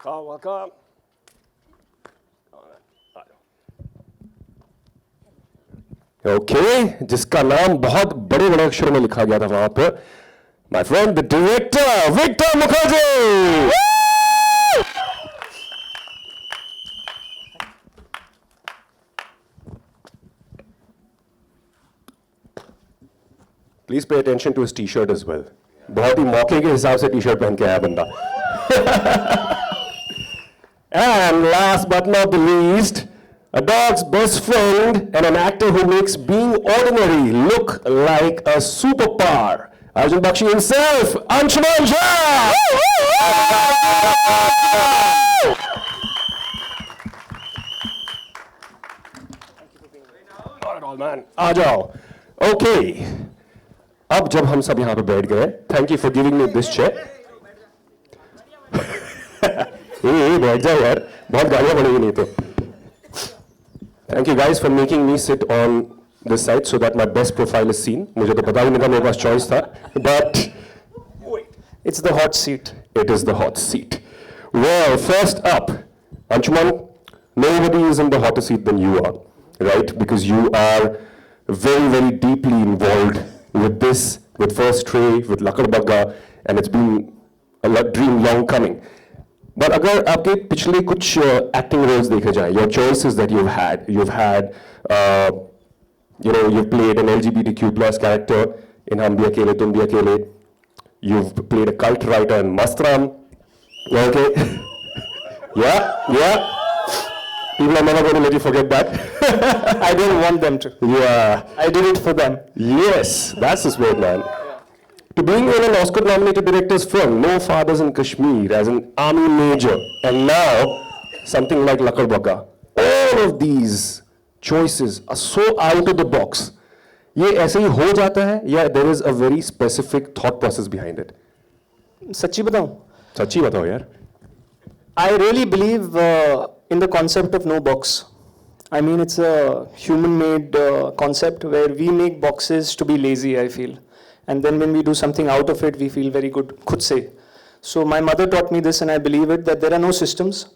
welcome. Okay, जिसका नाम बहुत बड़े बड़े अक्षरों में लिखा गया था वहां पर, my friend, the director, Victor Mukherjee. Please pay attention to his t-shirt as well. बहुत ही मौके के हिसाब से t-shirt पहन के आया बंदा. And last but not the least, a dog's best friend and an actor who makes being ordinary look like a superpower. Arjun Bakshi himself, Anshuman Jha! Not at all, man. आ जाओ. Okay. अब जब हम सब यहाँ पे बैठ गए, thank you for giving me this chair. बैठ जाओ यार, बहुत गालियाँ पड़ेगी नहीं तो. Thank you guys for making me sit on this side so that my best profile is seen. मुझे तो पता ही नहीं था, मेरे पास choice था. But wait, it's the hot seat. It is the hot seat. Well, first up, Anshuman, nobody is in the hotter seat than you are, right? Because you are very, very deeply involved with this, with First Tray, with Lakadbaggha, and it's been a dream long coming. But अगर आपके पिछले कुछ acting roles देखे जाएं, your choices that you've had, you've played an LGBTQ plus character in Hum Bhi Akele Tum Bhi Akele. You've played a cult writer in Mastram. Okay. Yeah. People are never going to let you forget that. I didn't want them to. Yeah. I did it for them. Yes, that's the spirit, man. To being in an Oscar-nominated director's film, No Fathers in Kashmir, as an army major, and now something like Lakadbaggha. All of these choices are so out of the box. ये ऐसे ही हो जाता है या there is a very specific thought process behind it? सच्ची बताऊं? सच्ची बताओ यार. I really believe in the concept of no box. I mean, it's a human-made concept where we make boxes to be lazy, I feel. And then when we do something out of it, we feel very good, khud se. So my mother taught me this, and I believe it, that there are no systems.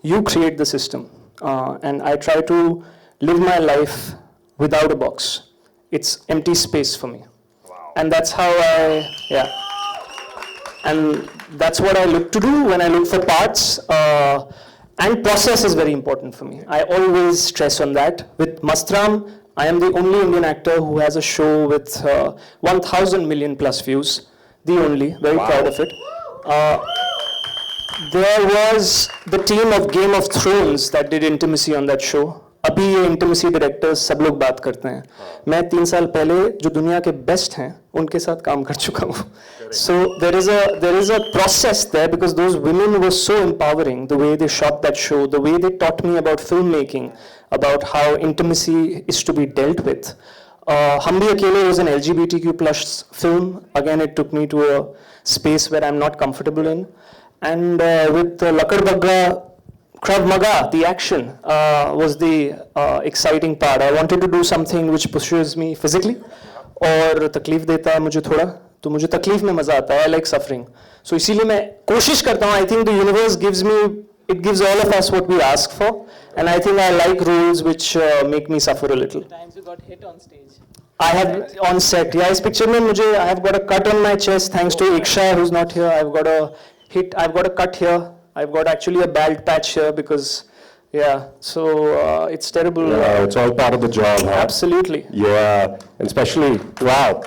You create the system. And I try to live my life without a box. It's empty space for me. Wow. And that's how and that's what I look to do when I look for parts. And process is very important for me. I always stress on that. With Mastram, I am the only Indian actor who has a show with 1,000 million plus views. The only, very proud of it. There was the team of Game of Thrones that did intimacy on that show. अभी ये intimacy directors सब लोग बात करते हैं. मैं 3 साल पहले जो दुनिया के best हैं उनके साथ काम कर चुका हूँ. So there is a process there because those women were so empowering. The way they shot that show, the way they taught me about filmmaking, about how intimacy is to be dealt with. Hum Bhi Akele was an LGBTQ plus film. Again, it took me to a space where I'm not comfortable in. And with Lakadbaggha, Krav Maga, the action, was the exciting part. I wanted to do something which pushes me physically और तकलीफ देता है मुझे थोड़ा, तो मुझे तकलीफ में मजा आता है. I like suffering. So इसीलिए मैं कोशिश करता हूँ. I think the universe gives all of us what we ask for, and I think I like roles which make me suffer a little. Times you got hit on stage. I have on set. Yeah, इस picture में मुझे I have got a cut on my chest thanks to Iksha who's not here. I've got a hit. I've got a cut here. I've got actually a bald patch here because, so it's terrible. Yeah, it's all part of the job. Huh? Absolutely. Yeah, and especially, wow.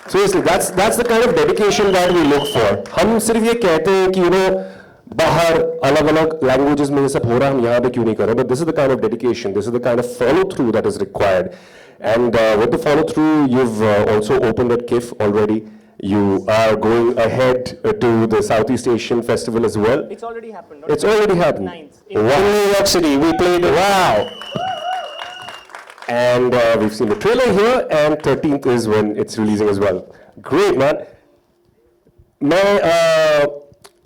Seriously, that's the kind of dedication that we look for. हम सिर्फ ये कहते हैं कि बाहर अलग-अलग languages में ये सब हो रहा है, हम यहाँ पे क्यों नहीं कर रहे? But this is the kind of dedication, this is the kind of follow-through that is required. And with the follow-through, you've also opened at KIF already. You are going ahead to the Southeast Asian Festival as well. It's already happened. It's already happened. 9th. In New York City, we played it. Wow. And we've seen the trailer here, and 13th is when it's releasing as well. Great, man. मैं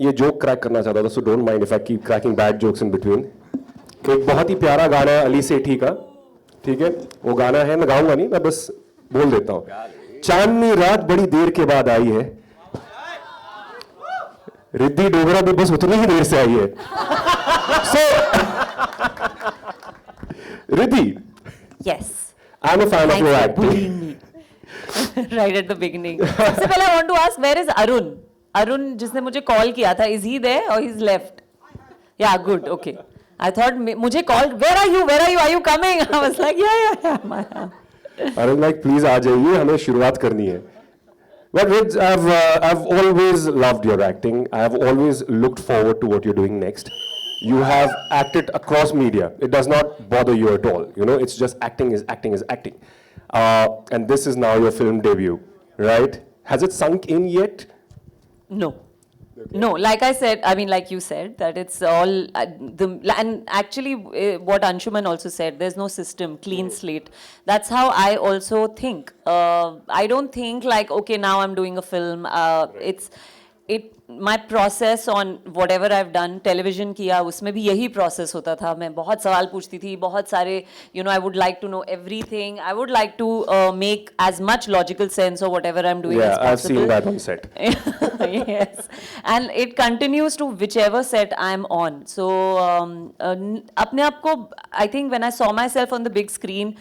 ये joke crack करना चाहता था, so don't mind if I keep cracking bad jokes in between. एक बहुत ही प्यारा गाना है अली सेठी का, ठीक है? वो गाना है, मैं गाऊंगा नहीं, मैं बस बोल देता हूँ. चांदनी रात बड़ी देर के बाद आई है. रिद्धि डोगरा भी बस उतनी ही देर से आई है. So, Ridhi, Yes. I'm a fan of Thanks your for acting. bullying me. Right at the beginning. सबसे पहले I want to ask, where is Arun? Arun, जिसने मुझे call किया था, is he there or he's left? Yeah, good, okay. I thought मुझे call, where are you? Where are you? Are you coming? I was like, yeah. I was like, please आ जाइए, हमें शुरुआत करनी है. But Ridge, I've always loved your acting. I have always looked forward to what you're doing next. You have acted across media. It does not bother you at all. You know, it's just acting is acting is acting. And this is now your film debut, right? Has it sunk in yet? No. No, like I said, I mean, like you said, that it's all, and actually what Anshuman also said, there's no system, clean slate. That's how I also think. I don't think like, okay, now I'm doing a film. My process on whatever I've done, television किया, उसमें भी यही process होता था. मैं बहुत सवाल पूछती थी, बहुत सारे, you know, I would like to know everything. I would like to make as much logical sense of whatever I'm doing as Yeah, I've possible. seen that on set. Yes, and it continues to whichever set I'm on. So, अपने आप को, I think when I saw myself on the big screen,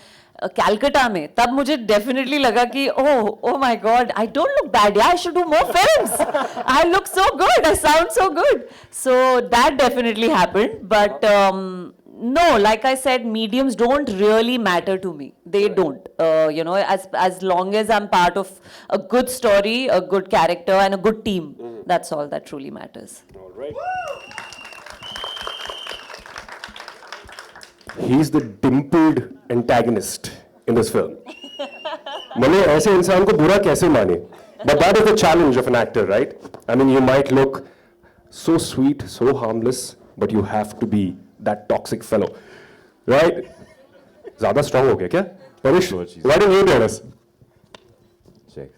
Calcutta में, तब मुझे definitely लगा कि oh my God, I don't look bad. Yeah, I should do more films. I look so good. I sound so good. So that definitely happened. But no, like I said, mediums don't really matter to me. They don't. You know, as long as I'm part of a good story, a good character, and a good team, that's all that truly matters. All right. He's the dimpled antagonist in this film. मने ऐसे इंसान को बुरा कैसे माने? But that is the challenge of an actor, right? I mean, you might look so sweet, so harmless, but you have to be that toxic fellow, right? ज़्यादा strong हो गया क्या? Paresh, why don't you tell us? Check.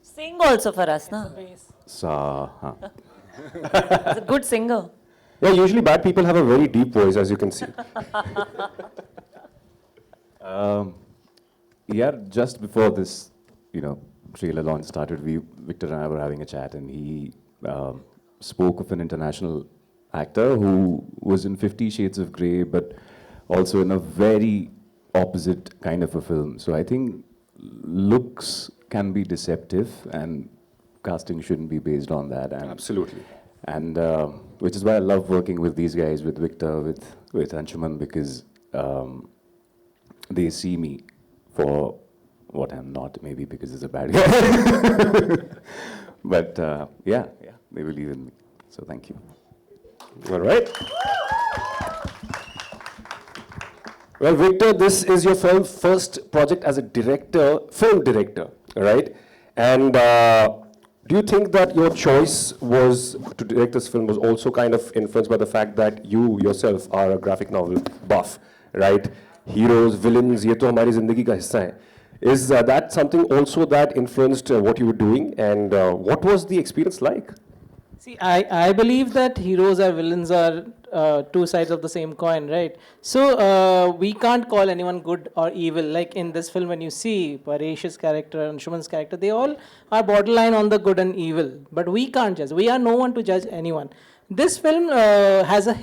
Sing also for us, na? He's a good singer. Yeah, usually bad people have a very deep voice, as you can see. Yeah, just before this, trailer launch started, Victor and I were having a chat, and he spoke of an international actor who was in 50 Shades of Grey, but also in a very opposite kind of a film. So I think looks can be deceptive, and casting shouldn't be based on that. And Absolutely. And which is why I love working with these guys, with Victor, with Anshuman, because they see me for what I'm not, maybe because he's a bad guy. But yeah, they believe in me. So thank you. All right. Well, Victor, this is your first project as a director, film director, right? And do you think that your choice was to direct this film was also kind of influenced by the fact that you yourself are a graphic novel buff, right? Heroes, villains, ये तो हमारी जिंदगी का हिस्सा है. Is that something also that influenced what you were doing, and what was the experience like? See, I believe that heroes or villains are two sides of the same coin, right? So we can't call anyone good or evil. Like in this film, when you see Paresh's character, Anshuman's character, they all are borderline on the good and evil. But we can't judge. We are no one to judge anyone. This film has a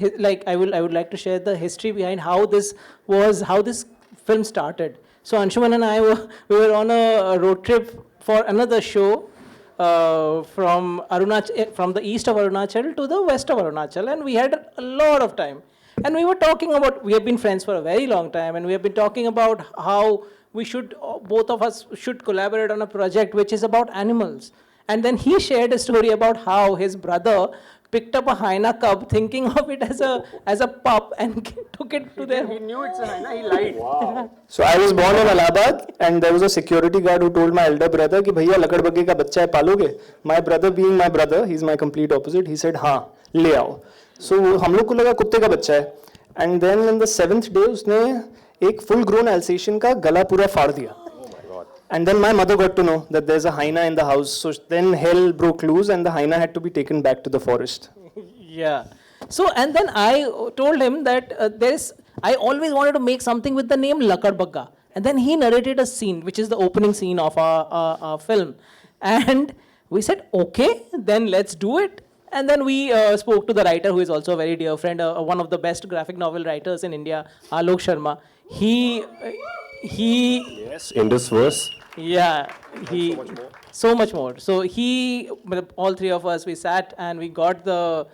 I would like to share the history behind how this film started. So Anshuman and I we were on a road trip for another show. From the east of Arunachal to the west of Arunachal, and we had a lot of time. And we were talking about, we have been friends for a very long time, and we have been talking about how we should, both of us should collaborate on a project which is about animals. And then he shared a story about how his brother picked up a hyena cub, thinking of it as a pup, and took it to their. He knew it's a hyena, he lied. Wow. So I was born in Allahabad, and there was a security guard who told my elder brother कि भैया लकड़बग्गे का बच्चा है पालोगे? My brother, being my brother, he's my complete opposite. He said हाँ ले आओ. So हम लोग को लगा कुत्ते का बच्चा है. And then on the 7th day उसने एक full grown Alsatian का गला पूरा फाड़ दिया. And then my mother got to know that there's a hyena in the house. So then hell broke loose, and the hyena had to be taken back to the forest. Yeah. So, and then I told him that I always wanted to make something with the name Lakadbaggha. And then he narrated a scene, which is the opening scene of our film. And We said, okay, then let's do it. And then we spoke to the writer, who is also a very dear friend, one of the best graphic novel writers in India, Alok Sharma. He, Yes, in this verse. yeah, he, so much more. So all three of us, we sat and we got the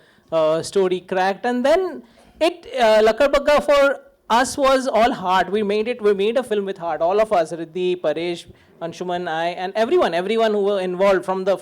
story cracked. And then Lakadbaggha for us was all heart. We made a film with heart. All of us, Ridhi, Paresh, Anshuman, I, and everyone who were involved, from the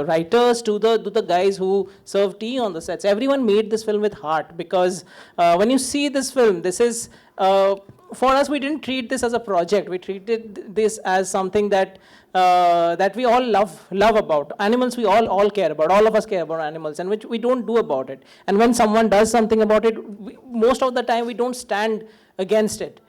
writers to the guys who serve tea on the sets. Everyone made this film with heart, because when you see this film, this is for us. We didn't treat this as a project. We treated this as something that we all love about animals. We all care about. All of us care about animals, and which we don't do about it. And when someone does something about it, most of the time we don't stand against it.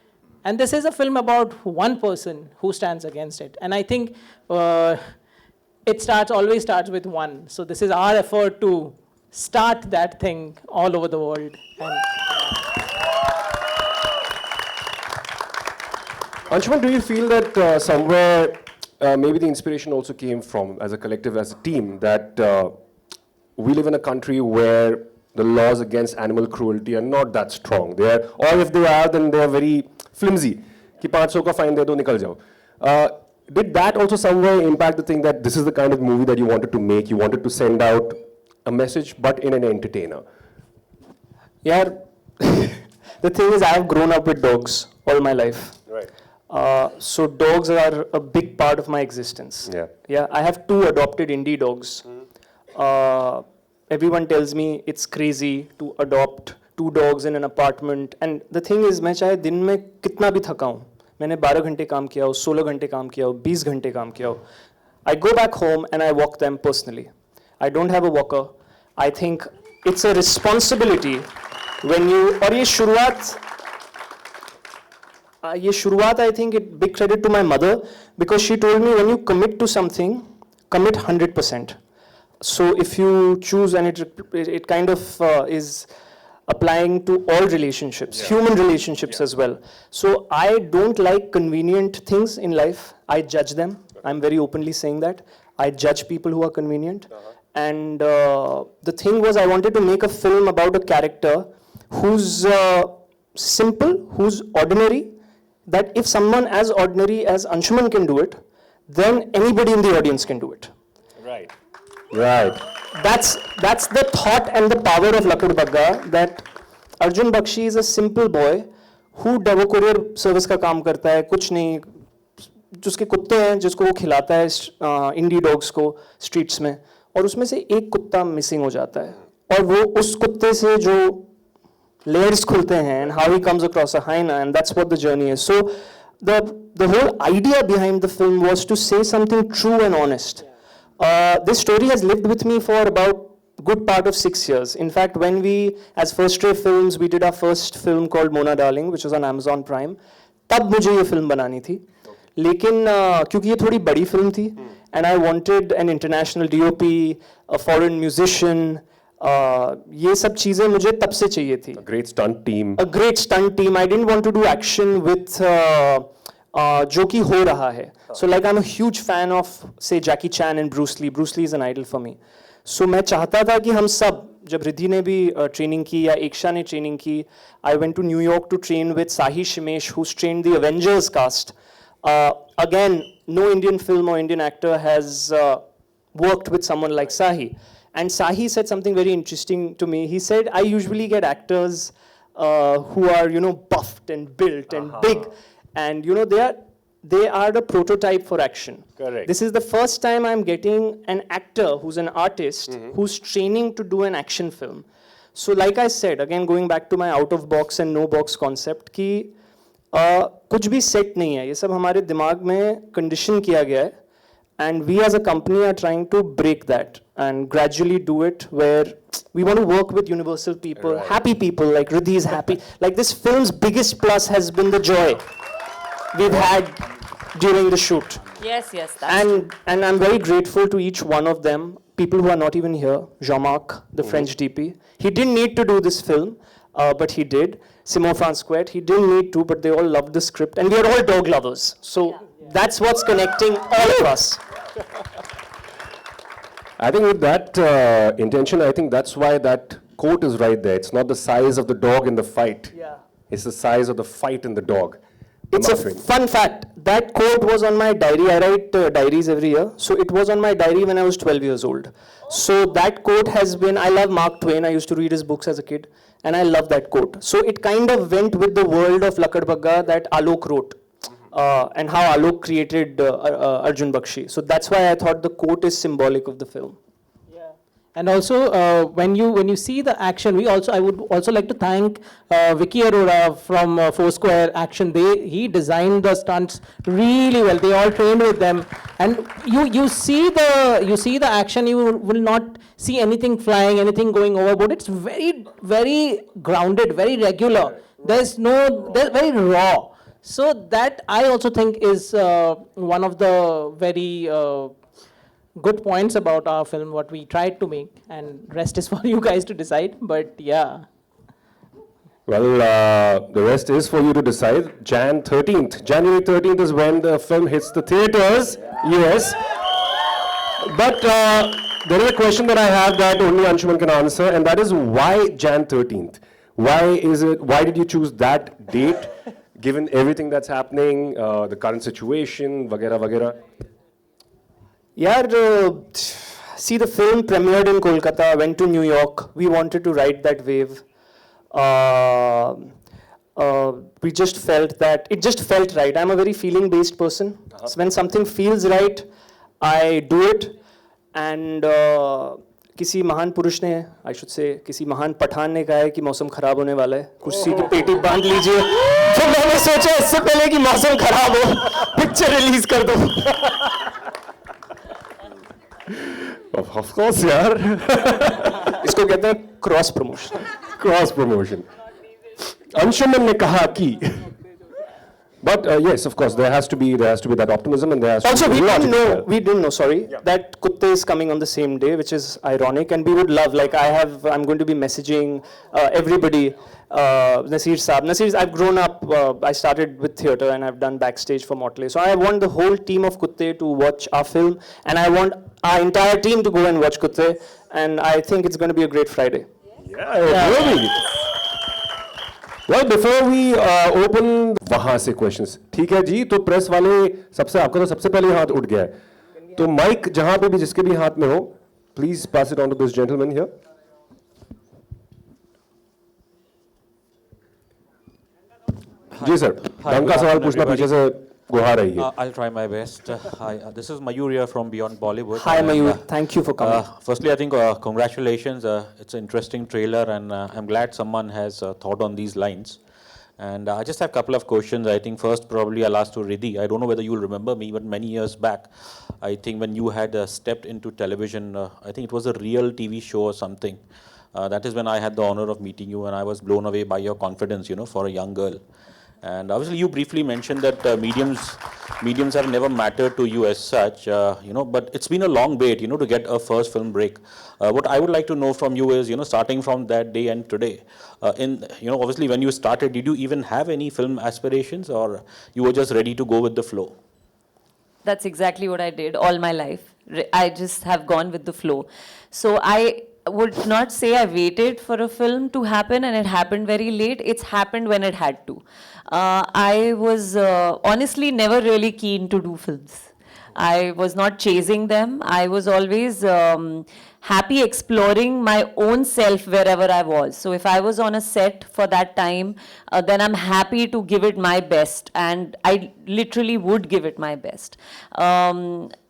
And this is a film about one person who stands against it. And I think it always starts with one. So this is our effort to start that thing all over the world. And, Anshuman, do you feel that somewhere maybe the inspiration also came from, as a collective, as a team, that we live in a country where the laws against animal cruelty are not that strong. They are, or if they are, then they are very flimsy. कि 500 का fine दे दो निकल जाओ. Did that also somewhere impact the thing that this is the kind of movie that you wanted to make? You wanted to send out a message, but in an entertainer. Yeah, the thing is, I have grown up with dogs all my life. Right. So dogs are a big part of my existence. Yeah. Yeah, I have 2 adopted indie dogs. Everyone tells me it's crazy to adopt 2 dogs in an apartment. And the thing is, मैं चाहे दिन में कितना भी थका हूँ, मैंने 12 घंटे काम किया हो, 16 घंटे काम किया हो, 20 घंटे काम किया हो, I go back home and I walk them personally. I don't have a walker. I think it's a responsibility when you, और ये शुरुआत I think it big credit to my mother, because she told me when you commit to something, commit 100%. So if you choose, and it kind of is applying to all relationships, human relationships as well. So I don't like convenient things in life. I judge them. I'm very openly saying that. I judge people who are convenient. And the thing was, I wanted to make a film about a character who's simple, who's ordinary, that if someone as ordinary as Anshuman can do it, then anybody in the audience can do it. Right. Right. That's the thought and the power of Lakadbaggha, that Arjun Bakshi is a simple boy who वो courier service का काम करता है, कुछ नहीं, जिसके कुत्ते हैं, जिसको वो खिलाता है इंडी डॉग्स को स्ट्रीट्स में, और उसमें से एक कुत्ता मिसिंग हो जाता है, और वो उस कुत्ते से जो layers खुलते हैं, and how he comes across a hyena, and that's what the journey is. So the whole idea behind the film was to say something true and honest. This story has lived with me for about good part of 6 years. In fact, when we, as First Ray Films, we did our first film called Mona Darling, which was on Amazon Prime, तब मुझे ये film बनानी थी. लेकिन क्योंकि ये थोड़ी बड़ी film थी, and I wanted an international DOP, a foreign musician, ये सब चीजें मुझे तब से चाहिए थी. A great stunt team. A great stunt team. I didn't want to do action with जो कि हो रहा है. So like I'm a huge fan of say Jackie Chan and Bruce Lee. Bruce Lee is an idol for me. So मैं चाहता था कि हम सब, जब रिद्धि ने भी ट्रेनिंग की या एकशा ने ट्रेनिंग की, I went to New York to train with Sahi Shimesh, who's trained the Avengers cast. Again, no Indian film or Indian actor has worked with someone like Sahi. And Sahi said something very interesting to me. He said, I usually get actors who are, buffed and built and big. And, they are the prototype for action. Correct. This is the first time I'm getting an actor who's an artist who's training to do an action film. So like I said, again, going back to my out of box and no box concept, कि कुछ भी set नहीं है. ये सब हमारे दिमाग में condition किया गया है. And we as a company are trying to break that and gradually do it where we want to work with universal people, happy people, like Ridhi is happy. Like this film's biggest plus has been the joy we've had during the shoot. Yes. And I'm very grateful to each one of them, people who are not even here. Jean-Marc, the French DP. He didn't need to do this film, but he did. Simon Francois, he didn't need to, but they all loved the script, and we are all dog lovers. So that's what's connecting all of us. I think with that intention, I think that's why that quote is right there. It's not the size of the dog in the fight. Yeah. It's the size of the fight in the dog. It's a fun fact. That quote was on my diary. I write diaries every year. So it was on my diary when I was 12 years old. So that quote has been, I love Mark Twain. I used to read his books as a kid. And I love that quote. So it kind of went with the world of Lakadbaggha that Alok wrote. And how Alok created Arjun Bakshi. So that's why I thought the quote is symbolic of the film. And also, when you see the action, I would also like to thank Vicky Arora from Foursquare Action. He designed the stunts really well. They all trained with them, and you see the action. You will not see anything flying, anything going overboard. It's very, very grounded, very regular. They're very raw. So that I also think is one of the very good points about our film, what we tried to make, and rest is for you guys to decide, but yeah. Well, the rest is for you to decide. January 13th is when the film hits the theaters, yes. But there is a question that I have that only Anshuman can answer, and that is why Jan 13th? Why did you choose that date, given everything that's happening, the current situation, vagera, vagera? Yeah, see, the film premiered in Kolkata, went to New York. We wanted to ride that wave. We just felt that, it just felt right. I'm a very feeling-based person. So when something feels right, I do it. And किसी महान पुरुष ने, I should say, किसी महान पठान ने कहा है कि मौसम खराब होने वाला है. कुर्सी की पेटी बांध लीजिए. तो मैंने सोचा इससे पहले कि मौसम खराब हो, पिक्चर रिलीज कर दो. Of course, यार. इसको कहते हैं cross promotion. Cross promotion. Anshuman ने कहा कि. But yes, of course, there has to be that optimism, and there has Also, to be we didn't know, that Kutte is coming on the same day, which is ironic, and we would love, like I'm going to be messaging everybody, Nasir Saab. I've grown up, I started with theatre and I've done backstage for Motley. So I want the whole team of Kutte to watch our film, and I want our entire team to go and watch Kutte, and I think it's going to be a great Friday. Yeah, really. Well, before we open वहाँ से questions, ठीक है जी, तो press वाले आपका तो सबसे पहले हाथ उठ गया है, तो माइक जहाँ पे भी जिसके भी हाथ में हो, please pass it on to this gentleman here. जी सर, ढंग का सवाल पूछना पीछे से गुहार रही है. I'll try my best. Hi, this is Mayur here from Beyond Bollywood. Hi Mayur, thank you for coming. Firstly, I think congratulations. It's an interesting trailer, and I'm glad someone has thought on these lines. And I just have a couple of questions. I think first probably I'll ask to Ridhi. I don't know whether you'll remember me, but many years back, I think when you had stepped into television, I think it was a real TV show or something. That is when I had the honor of meeting you, and I was blown away by your confidence, for a young girl. And obviously you briefly mentioned that mediums have never mattered to you as such, but it's been a long wait, to get a first film break. What I would like to know from you is, starting from that day and today, obviously when you started, did you even have any film aspirations, or you were just ready to go with the flow? That's exactly what I did all my life. I just have gone with the flow. So I would not say I waited for a film to happen and it happened very late. It's happened when it had to. I was honestly never really keen to do films. I was not chasing them. I was always happy exploring my own self wherever I was. So if I was on a set for that time, then I'm happy to give it my best, and I literally would give it my best.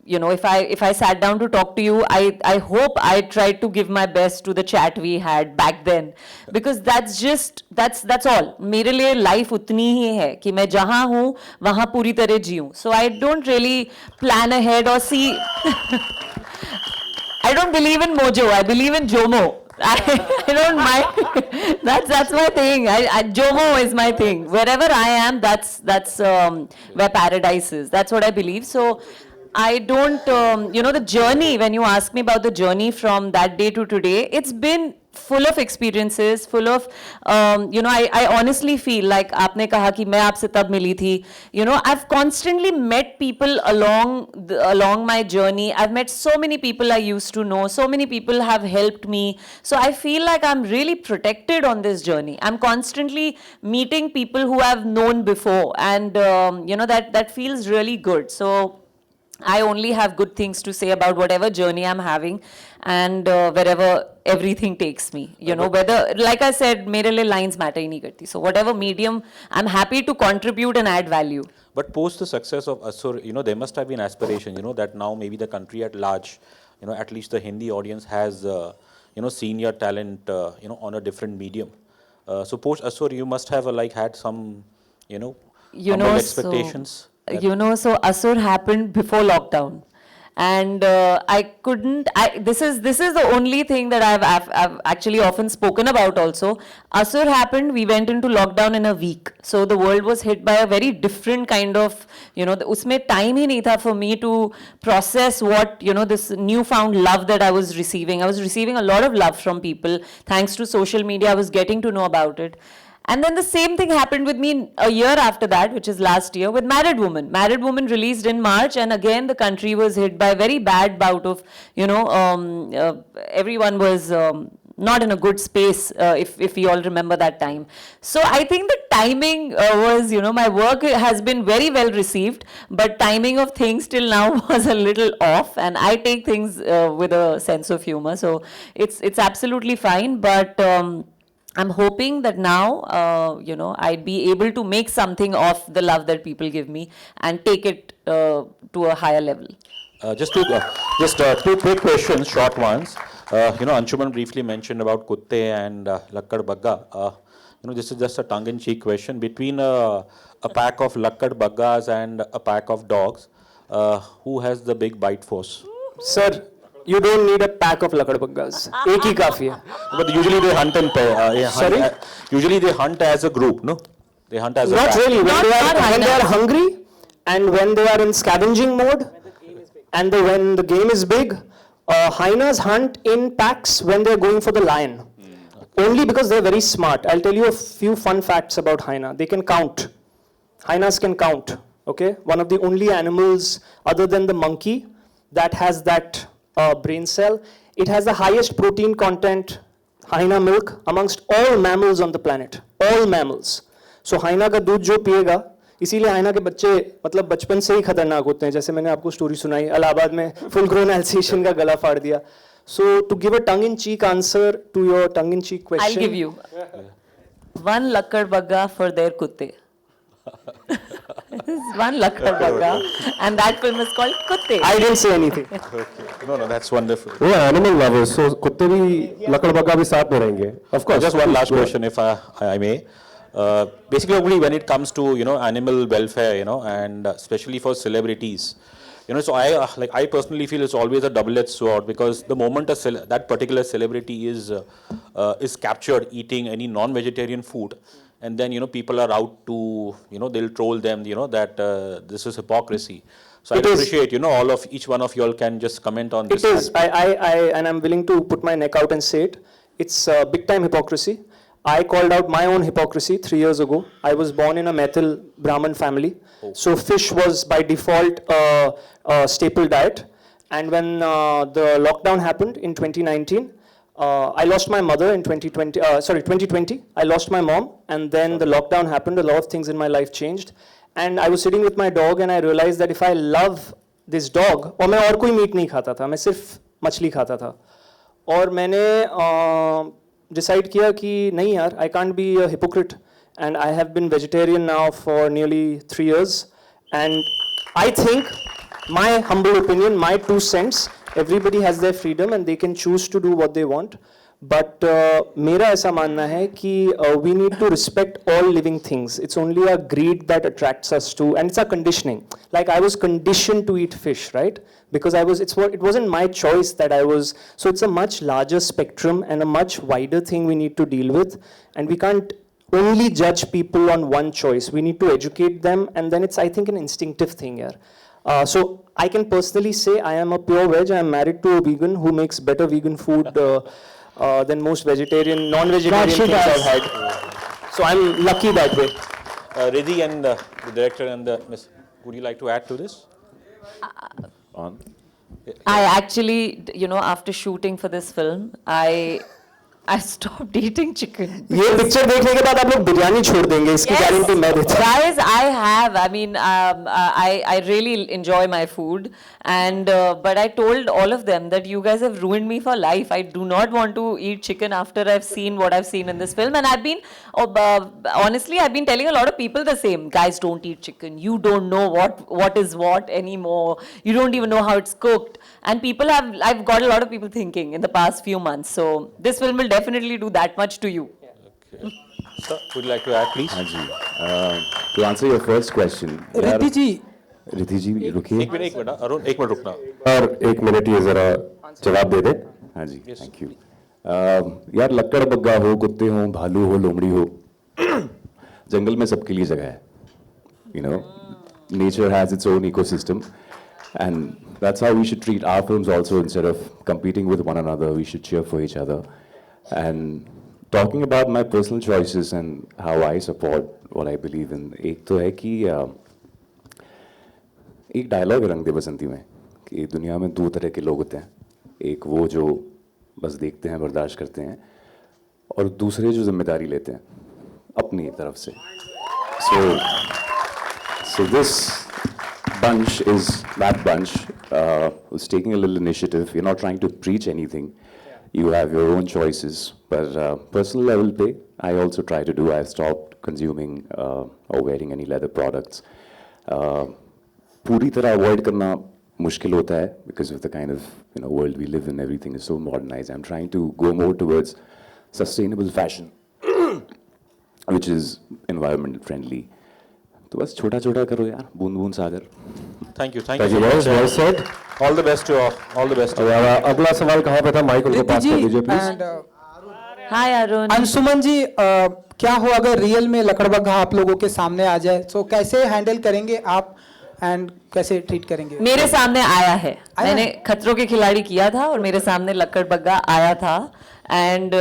If I sat down to talk to you, I hope I tried to give my best to the chat we had back then, because that's all. मेरे लिए life उतनी ही है कि मैं जहाँ हूँ वहाँ पूरी तरह जीऊँ. So I don't really plan ahead or see. I don't believe in mojo. I believe in Jomo. I don't mind. That's my thing. Jomo is my thing. Wherever I am, that's where paradise is. That's what I believe. So I don't, the journey, when you ask me about the journey from that day to today, it's been full of experiences, full of, I honestly feel like आपने कहा कि मैं आपसे तब मिली थी, I've constantly met people along my journey. I've met so many people I used to know, so many people have helped me. So I feel like I'm really protected on this journey. I'm constantly meeting people who I've known before, and that feels really good. So I only have good things to say about whatever journey I'm having, and wherever everything takes me. Whether, like I said, मेरे लिए lines matter ही नहीं करती. So whatever medium, I'm happy to contribute and add value. But post the success of Asur, there must have been aspiration, that now maybe the country at large, at least the Hindi audience has, seen your talent, on a different medium. So post Asur, you must have had some, humble expectations. So Asur happened before lockdown, and this is the only thing that I've actually often spoken about also. Asur happened, we went into lockdown in a week, so the world was hit by a very different kind of, usme time hi nahi tha for me to process what, this newfound love that I was receiving. I was receiving a lot of love from people. Thanks to social media, I was getting to know about it. And then the same thing happened with me a year after that, which is last year, with Married Woman. Married Woman released in March, and again the country was hit by a very bad bout of, everyone was not in a good space, if we all remember that time. So I think the timing was, my work has been very well received, but timing of things till now was a little off, and I take things with a sense of humor. So it's absolutely fine, but I'm hoping that now, I'd be able to make something of the love that people give me and take it to a higher level. Just two quick questions, short ones. Anshuman briefly mentioned about Kutte and Lakadbaggha. This is just a tongue-in-cheek question. Between a pack of Lakadbagghas and a pack of dogs, who has the big bite force? Sir, you don't need a pack of Lakadbagghas. एक ही काफी है. But usually they hunt in pair. Sorry? Usually they hunt as a group, no? They hunt as a Not pack. really. When Not they are hyenas. hungry, and when they are in scavenging mode, and when the game is big, hyenas hunt in packs when they are going for the lion. Only because they are very smart. I'll tell you a few fun facts about hyena. They can count. Hyenas can count. Okay, one of the only animals other than the monkey that has that brain cell. It has the highest protein content, hyena milk, amongst all mammals on the planet. All mammals. So hyena का दूध जो पिएगा, इसीलिए hyena के बच्चे मतलब बचपन से ही खतरनाक होते हैं. जैसे मैंने आपको स्टोरी सुनाई, इलाहाबाद में full grown Alsatian का गला फाड़ दिया. So to give a tongue-in-cheek answer to your tongue-in-cheek question, I'll give you one Lakadbaggha for their kutte. One Lakadbaggha, and that film is called Kutte. I didn't say anything. No, that's wonderful. वो animal lovers, so कुत्ते भी लकड़बग्गा भी साथ में रहेंगे. Of course. Just one last question, if I may. Basically, when it comes to animal welfare, and especially for celebrities, so I personally feel it's always a double-edged sword, because the moment that particular celebrity is captured eating any non-vegetarian food, and then people are out to they'll troll them that this is hypocrisy. So I appreciate each one of you all can just comment on this. It is. And I'm willing to put my neck out and say it. It's big time hypocrisy. I called out my own hypocrisy 3 years ago. I was born in a Maithil Brahmin family. So fish was by default a staple diet. And when the lockdown happened in 2019, I lost my mother in 2020. I lost my mom, and then the lockdown happened. A lot of things in my life changed. And I was sitting with my dog, and I realized that if I love this dog, और मैं और कोई meet नहीं खाता था, मैं सिर्फ मछली खाता था. और मैंने decide किया कि नहीं यार, I can't be a hypocrite, and I have been vegetarian now for nearly 3 years, and I think, my humble opinion, my 2 cents, everybody has their freedom and they can choose to do what they want, but मेरा ऐसा मानना है कि we need to respect all living things. It's only our greed that attracts us to, and it's our conditioning. Like I was conditioned to eat fish, right? Because it wasn't my choice that I was. So it's a much larger spectrum and a much wider thing we need to deal with, and we can't only judge people on one choice. We need to educate them, and then it's, I think, an instinctive thing here. So I can personally say I am a pure veg. I am married to a vegan who makes better vegan food than most vegetarian, non-vegetarian things I've had. So I'm lucky that way. Ridhi and the director and the Miss, would you like to add to this? On. I actually, you know, after shooting for this film, I stopped eating chicken. ये picture देखने के बाद आप लोग बिरयानी छोड़ देंगे, इसकी guarantee मैं देता हूँ. Guys, I have. I mean, I really enjoy my food, and but I told all of them that you guys have ruined me for life. I do not want to eat chicken after I've seen what I've seen in this film, and I've been honestly, I've been telling a lot of people the same. Guys, don't eat chicken. You don't know what is what anymore. You don't even know how it's cooked, and I've got a lot of people thinking in the past few months. So this film will definitely do that much to you. Okay. Sir, would you like to add, please? हाँ जी. To answer your first question. Riddhi जी, रिद्धि जी रुकिए. एक minute Arun, एक minute रुकना. और 1 minute ये जरा जवाब दे दें. हाँ जी. Thank you. यार लक्कड़बग्गा हो, कुत्ते हो, भालू हो, लोमड़ी हो, जंगल में सबके लिए जगह है. You know, nature has its own ecosystem, and that's how we should treat our films also. Instead of competing with one another, we should cheer for each other. And talking about my personal choices and how I support what I believe in, एक तो है कि एक dialogue है रंग दे बसंती में कि दुनिया में 2 तरह के लोग होते हैं. एक वो जो बस देखते हैं, बर्दाश्त करते हैं, और दूसरे जो जिम्मेदारी लेते हैं अपनी तरफ से. So this bunch is that bunch who's taking a little initiative. You're not trying to preach anything. You have your own choices. But personal level pay, I also try to do. I've stopped consuming or wearing any leather products. पूरी तरह avoid करना मुश्किल होता है because of the kind of world we live in. Everything is so modernized. I'm trying to go more towards sustainable fashion, which is environment friendly. तो बस छोटा छोटा करो यार, बूंद बूंद सागर. Thank you. Thank you guys. Well said. All the best to all. All the best to all. अगला सवाल कहाँ पे था? माइक उनको रिद्धि पास कर दीजिए ji please. And Hi, Arun. Anshuman ji, क्या हो अगर रियल में लकड़बग्घा आप लोगों के सामने आ जाए, तो कैसे हैंडल करेंगे आप एंड कैसे ट्रीट करेंगे? मेरे सामने आया है. आया मैंने है? खतरों के खिलाड़ी किया था और मेरे सामने लक्कड़बग्गा आया था. And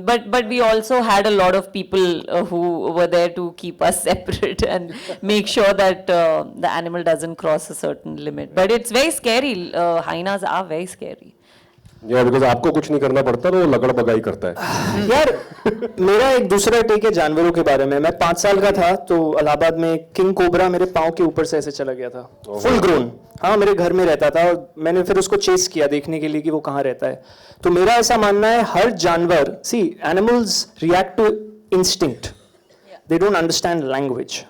but we also had a lot of people who were there to keep us separate and make sure that the animal doesn't cross a certain limit. But it's very scary. Hyenas are very scary. या because आपको कुछ नहीं करना पड़ता तो वो लकड़बग्गा ही करता है. यार मेरा एक दूसरा टेक है जानवरों के बारे में. मैं 5 साल का था तो इलाहाबाद में किंग कोबरा मेरे पाँव के ऊपर से ऐसे चला गया था, फुल ग्रोन. हाँ, मेरे घर में रहता था और मैंने फिर उसको चेस किया देखने के लिए कि वो कहाँ रहता है. तो मेरा ऐसा मानना है हर जानवर, see animals react to instinct, they don't understand language.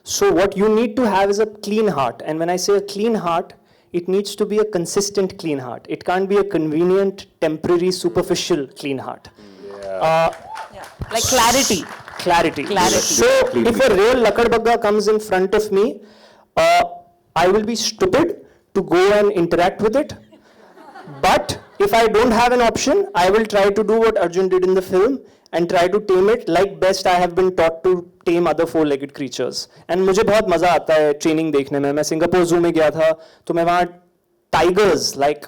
So what you need to have is a clean heart, and when I say a clean heart, it needs to be a consistent clean heart. It can't be a convenient, temporary, superficial clean heart. Like clarity. Clarity. Clarity. So if a real Lakadbaggha comes in front of me, I will be stupid to go and interact with it. But if I don't have an option, I will try to do what Arjun did in the film and try to tame it like best I have been taught to tame other 4-legged creatures. And मुझे बहुत मजा आता है training देखने में. मैं Singapore जू में गया था तो मैं वहाँ टाइगर्स, लाइक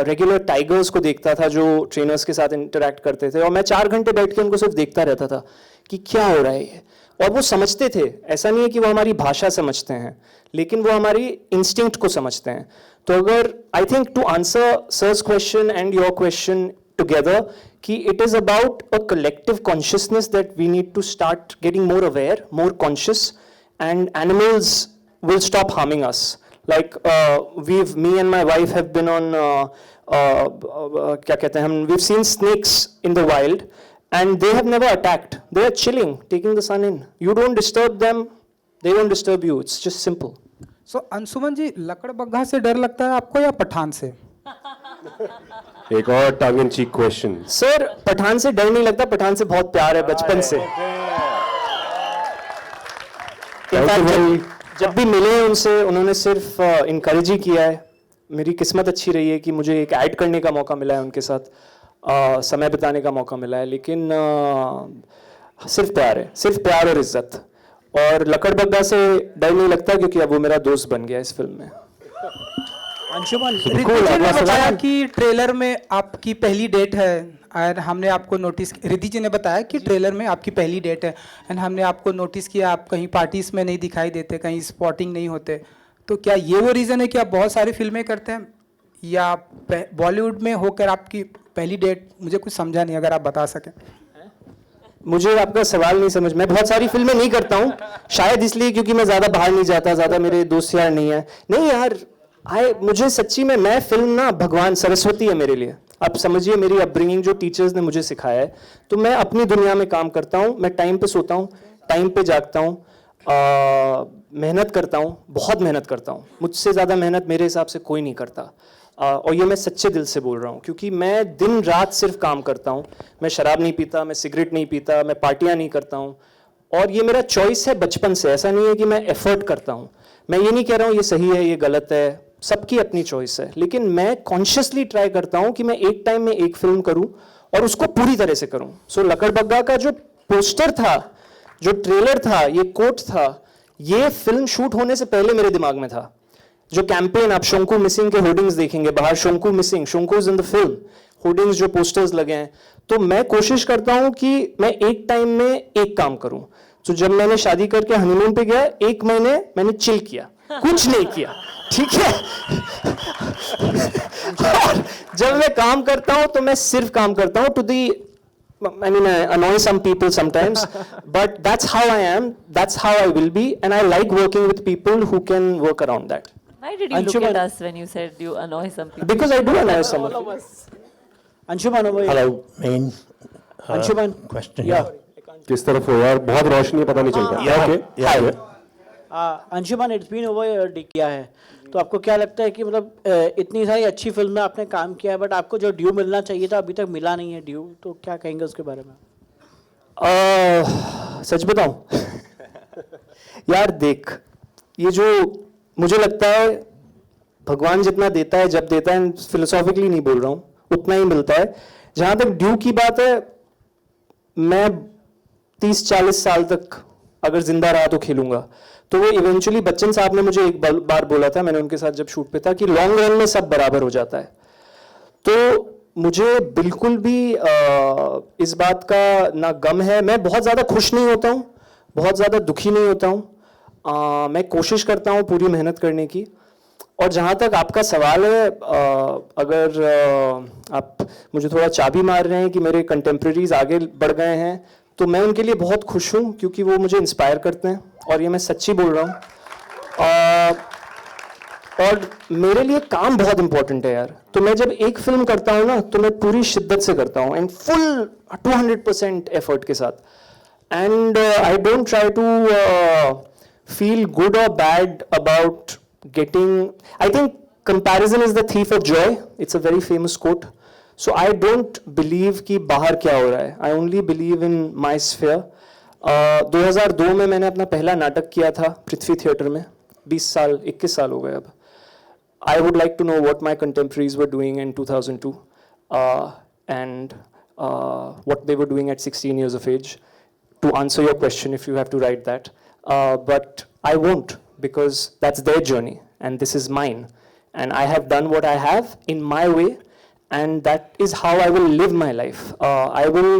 रेगुलर टाइगर्स को देखता था जो ट्रेनर्स के साथ इंटरेक्ट करते थे, और मैं 4 घंटे बैठ के उनको सिर्फ देखता रहता था कि क्या हो रहा है ये. और वो समझते थे. ऐसा नहीं है कि वो हमारी भाषा समझते हैं, लेकिन वो हमारी इंस्टिंक्ट को समझते हैं. तो अगर I think to answer sir's question and your question together, कि it is about a collective consciousness that we need to start getting more aware, more conscious, and animals will stop harming us. Like me and my wife have been on क्या कहते हैं हम, we've seen snakes in the wild and they have never attacked. They are chilling, taking the sun in. You don't disturb them, they don't disturb you. It's just simple. So Anshuman जी, लकड़बग्घा से डर लगता है आपको या पठान से? एक और टंग इन चीक क्वेश्चन. सर, पठान से डर नहीं लगता, पठान से बहुत प्यार है बचपन से. जब भी मिले उनसे, उन्होंने सिर्फ इनकरेज ही किया है. मेरी किस्मत अच्छी रही है कि मुझे एक ऐड करने का मौका मिला है उनके साथ, समय बिताने का मौका मिला है. लेकिन सिर्फ प्यार है, सिर्फ प्यार और इज्जत. और लकड़बग्घा से डर नहीं लगता क्योंकि अब वो मेरा दोस्त बन गया इस फिल्म में. अंशुमन, रिद्धि जी ने बताया कि ट्रेलर में आपकी पहली डेट है और हमने आपको नोटिस, रिद्धि जी ने बताया कि ट्रेलर में आपकी पहली डेट है एंड हमने आपको नोटिस किया, आप कहीं पार्टीज में नहीं दिखाई देते, कहीं स्पॉटिंग नहीं होते, तो क्या ये वो रीज़न है कि आप बहुत सारी फिल्में करते हैं या बॉलीवुड में होकर आपकी पहली डेट? मुझे कुछ समझा नहीं, अगर आप बता सकें। मुझे आपका सवाल नहीं समझ, मैं बहुत सारी फिल्में नहीं करता हूँ, शायद इसलिए क्योंकि मैं ज़्यादा बाहर नहीं जाता, ज़्यादा मेरे दोस्त यार नहीं है। नहीं यार, मुझे सच्ची में, मैं फिल्म ना भगवान सरस्वती है मेरे लिए। आप समझिए मेरी अपब्रिंगिंग जो टीचर्स ने मुझे सिखाया है, तो मैं अपनी दुनिया में काम करता हूँ, मैं टाइम पे सोता हूँ, टाइम पे जागता हूँ, मेहनत करता हूँ, बहुत मेहनत करता हूँ, मुझसे ज़्यादा मेहनत मेरे हिसाब से कोई नहीं करता। और ये मैं सच्चे दिल से बोल रहा हूँ, क्योंकि मैं दिन रात सिर्फ काम करता हूँ। मैं शराब नहीं पीता, मैं सिगरेट नहीं पीता, मैं पार्टियाँ नहीं करता हूँ, और ये मेरा चॉइस है बचपन से। ऐसा नहीं है कि मैं एफर्ट करता हूँ, मैं ये नहीं कह रहा हूँ ये सही है ये गलत है, सबकी अपनी चॉइस है, लेकिन मैं कॉन्शियसली ट्राई करता हूँ कि मैं एक टाइम में एक फिल्म करूँ और उसको पूरी तरह से करूँ। सो लकड़बग्गा का जो पोस्टर था, जो ट्रेलर था, ये कोट था, ये फिल्म शूट होने से पहले मेरे दिमाग में था। जो कैंपेन, आप शंकु मिसिंग के होर्डिंग्स देखेंगे बाहर, शंकु मिसिंग, शंकु is in the film, hoardings जो पोस्टर्स लगे हैं, तो मैं कोशिश करता हूं कि मैं एक टाइम में एक काम करूं। तो जब मैंने शादी करके हनीमून पे गया, 1 महीने मैंने चिल किया, कुछ नहीं किया, ठीक है। और जब मैं काम करता हूं तो मैं सिर्फ काम करता हूं, to the, I mean, I annoy some people sometimes, but that's how I am, that's how I will be, and I like working with people who can work around that. Why did you look at us when you said you annoy some people? Because I do annoy someone. Anshuman, over here. Hello, main Anshuman, question. yeah. किस तरफ हो यार, बहुत रोशनी है, पता नहीं चल रहा। Yeah, okay, yeah. Anshuman, it's been over किया है, तो आपको क्या लगता है कि मतलब इतनी सारी अच्छी फिल्म में आपने काम किया है, बट आपको जो ड्यू मिलना चाहिए था अभी तक मिला नहीं है ड्यू, तो क्या कहेंगे उसके बारे में? सच बताऊं यार, देख, ये जो मुझे लगता है भगवान जितना देता है, जब देता है, फिलोसॉफिकली नहीं बोल रहा हूँ, उतना ही मिलता है। जहां तक ड्यू की बात है, मैं 30-40 साल तक अगर जिंदा रहा तो खेलूंगा। तो वो इवेंचुअली, बच्चन साहब ने मुझे एक बार बोला था, मैंने उनके साथ जब शूट पे था, कि लॉन्ग रन में सब बराबर हो जाता है। तो मुझे बिल्कुल भी इस बात का ना गम है। मैं बहुत ज़्यादा खुश नहीं होता हूँ, बहुत ज़्यादा दुखी नहीं होता हूँ। मैं कोशिश करता हूँ पूरी मेहनत करने की। और जहाँ तक आपका सवाल है, अगर आप मुझे थोड़ा चाबी मार रहे हैं कि मेरे कंटेम्प्रेरीज आगे बढ़ गए हैं, तो मैं उनके लिए बहुत खुश हूँ, क्योंकि वो मुझे इंस्पायर करते हैं, और ये मैं सच्ची बोल रहा हूँ। और मेरे लिए काम बहुत इंपॉर्टेंट है यार। तो मैं जब एक फिल्म करता हूँ ना, तो मैं पूरी शिद्दत से करता हूँ, एंड फुल 200% एफर्ट के साथ। And I don't try to feel good और bad about getting, I think comparison is the thief of joy, it's a very famous quote. So I don't believe कि बाहर क्या हो रहा है, I only believe in my sphere. 2002 में मैंने अपना पहला नाटक किया था पृथ्वी थिएटर में, 21 साल हो गए अब। I would like to know what my contemporaries were doing in 2002 and what they were doing at 16 years of age, to answer your question if you have to write that. But I won't, because that's their journey and this is mine. And I have done what I have in my way, and that is how I will live my life. I will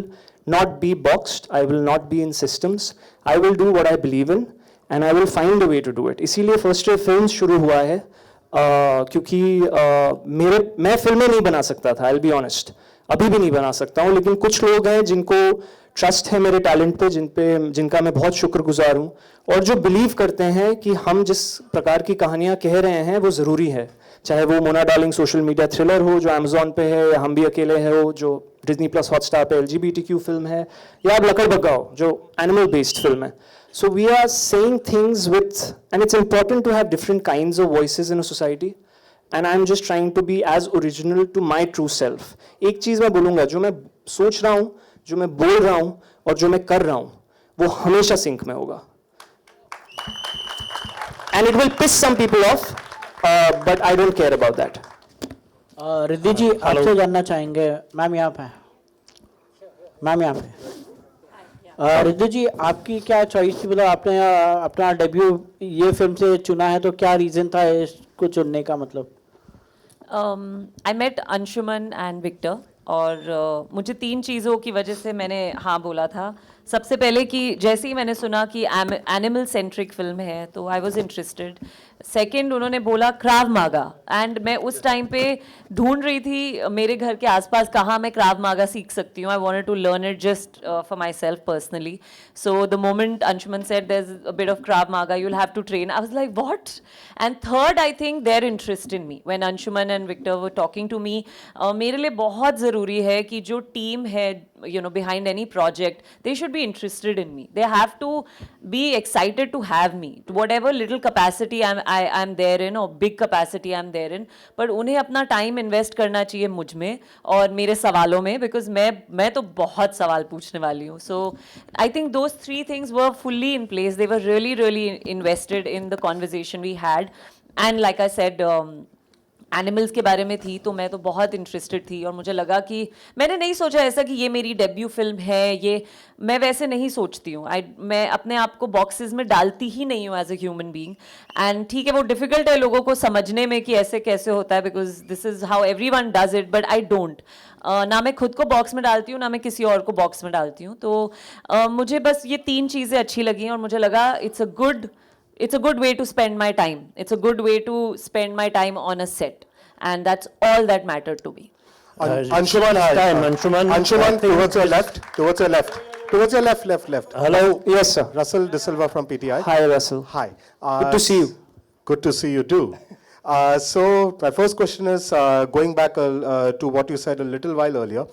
not be boxed, I will not be in systems, I will do what I believe in and I will find a way to do it. इसीलिए first day films शुरू हुआ है, क्योंकि मैं फिल्में नहीं बना सकता था, I'll be honest, अभी भी नहीं बना सकता हूँ, लेकिन कुछ लोग हैं जिनको ट्रस्ट है मेरे टैलेंट पे, जिनका मैं बहुत शुक्रगुजार हूँ, और जो बिलीव करते हैं कि हम जिस प्रकार की कहानियाँ कह रहे हैं वो ज़रूरी है, चाहे वो Mona darling social media thriller हो जो अमेजोन पे है, या हम भी अकेले हैं हो जो डिज्नी प्लस हॉटस्टार पे LGBTQ फिल्म है, या अब लकड़बग्गा हो जो एनिमल बेस्ड फिल्म है। So we are saying things with, and it's important to have different kinds of voices in a society, and I'm just trying to be as original to my true self. एक चीज़ मैं बोलूँगा, जो मैं सोच रहा हूँ, जो मैं बोल रहा हूँ और जो मैं कर रहा हूँ, वो हमेशा सिंक में होगा। And it will piss some people off, but I don't care about that. Riddhi जी, आपसे जानना चाहेंगे, मैम यहाँ पे, मैम यहाँ पे। रिद्धि जी, आपकी क्या चॉइस थी, मतलब आपने अपना डेब्यू ये फिल्म से चुना है, तो क्या रीज़न था इसको चुनने का? मतलब I met Anshuman and Victor और मुझे 3 चीज़ों की वजह से मैंने हाँ बोला था. सबसे पहले कि जैसे ही मैंने सुना कि एनिमल सेंट्रिक फिल्म है तो आई वॉज इंटरेस्टेड. सेकेंड, उन्होंने बोला क्राव मागा, एंड मैं उस टाइम पे ढूंढ रही थी मेरे घर के आसपास कहाँ मैं क्राव मागा सीख सकती हूँ. I wanted to learn it just for myself personally. So the moment Anshuman said there is a bit of Krav Maga, you will have to train, I was like what. And third, I think there interest in me when Anshuman and Victor were talking to me. मेरे लिए बहुत ज़रूरी है कि जो team है behind any project, they should be interested in me. They have to be excited to have me, to whatever little capacity I'm there in or big capacity I'm there in. But उन्हें अपना time invest करना चाहिए मुझ में और मेरे सवालों में, because मैं तो बहुत सवाल पूछने वाली हूँ. So I think those 3 things were fully in place. They were really invested in the conversation we had. And like I said, animals के बारे में थी तो मैं तो बहुत इंटरेस्टेड थी और मुझे लगा कि मैंने नहीं सोचा ऐसा कि ये मेरी डेब्यू फिल्म है. ये मैं वैसे नहीं सोचती हूँ. मैं अपने आप को बॉक्सेस में डालती ही नहीं हूँ as a human being. And ठीक है, वो डिफ़िकल्ट है लोगों को समझने में कि ऐसे कैसे होता है, because this is how everyone does it, but I don't. ना मैं खुद को बॉक्स में डालती हूँ ना मैं किसी और को बॉक्स में डालती हूँ. तो मुझे बस ये 3 चीज़ें अच्छी लगी और मुझे लगा it's a good way to spend my time. It's a good way to spend my time on a set. And that's all that mattered to me. Anshuman, Anshuman, towards your left. Towards your left. Hello. Yes, sir. Russell De Silva from PTI. Hi, Russell. Hi. Good to see you. Good to see you too. So my first question is going back to what you said a little while earlier,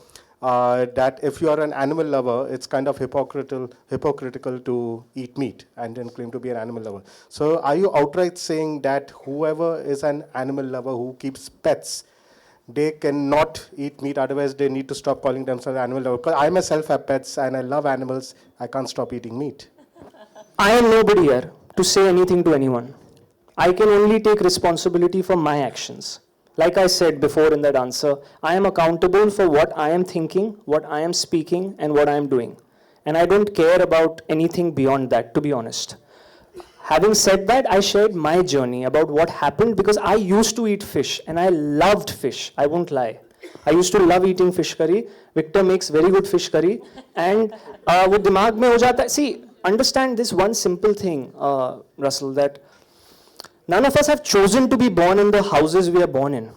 that if you are an animal lover, it's kind of hypocritical to eat meat and then claim to be an animal lover. So are you outright saying that whoever is an animal lover who keeps pets, they cannot eat meat, otherwise they need to stop calling themselves animal lover? Because I myself have pets and I love animals, I can't stop eating meat. I am nobody here to say anything to anyone. I can only take responsibility for my actions. Like I said before in that answer, I am accountable for what I am thinking, what I am speaking, and what I am doing. And I don't care about anything beyond that, to be honest. Having said that, I shared my journey about what happened because I used to eat fish and I loved fish. I won't lie. I used to love eating fish curry. Victor makes very good fish curry. And wo dimag mein ho jata hai. See, understand this one simple thing, Russell, that none of us have chosen to be born in the houses we are born in.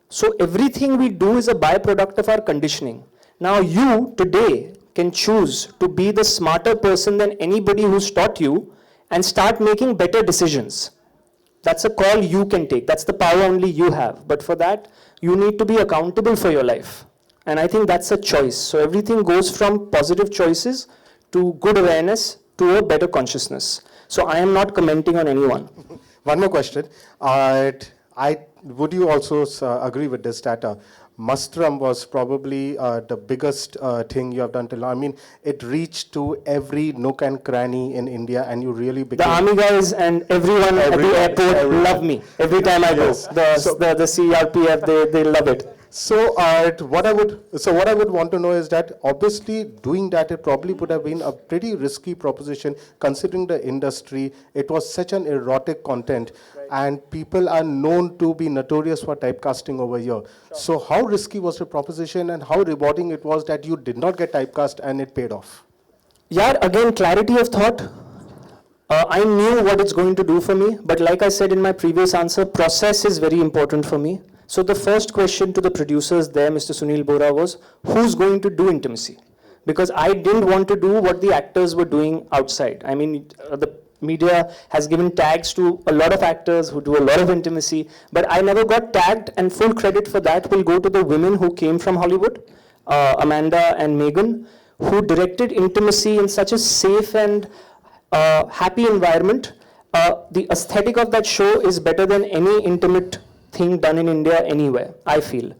So everything we do is a byproduct of our conditioning. Now you today can choose to be the smarter person than anybody who's taught you and start making better decisions. That's a call you can take. That's the power only you have. But for that, you need to be accountable for your life. And I think that's a choice. So everything goes from positive choices to good awareness to a better consciousness. So I am not commenting on anyone. One more question. Would you also agree with this that Mastram was probably the biggest thing you have done till now? I mean, it reached to every nook and cranny in India, and you really became... The army guys and everyone at the airport love me every time I go. The CRPF, they love it. So what I would want to know is that obviously doing that, it probably would have been a pretty risky proposition considering the industry. It was such an erotic content, and people are known to be notorious for typecasting over here. So how risky was the proposition, and how rewarding it was that you did not get typecast and it paid off? Yeah, again, clarity of thought. I knew what it's going to do for me, but like I said in my previous answer, process is very important for me. So the first question to the producers there, Mr. Sunil Bora, was who's going to do intimacy? Because I didn't want to do what the actors were doing outside. I mean, the media has given tags to a lot of actors who do a lot of intimacy, but I never got tagged, and full credit for that will go to the women who came from Hollywood, Amanda and Megan, who directed intimacy in such a safe and happy environment. The aesthetic of that show is better than any intimate thing done in India anywhere, I feel.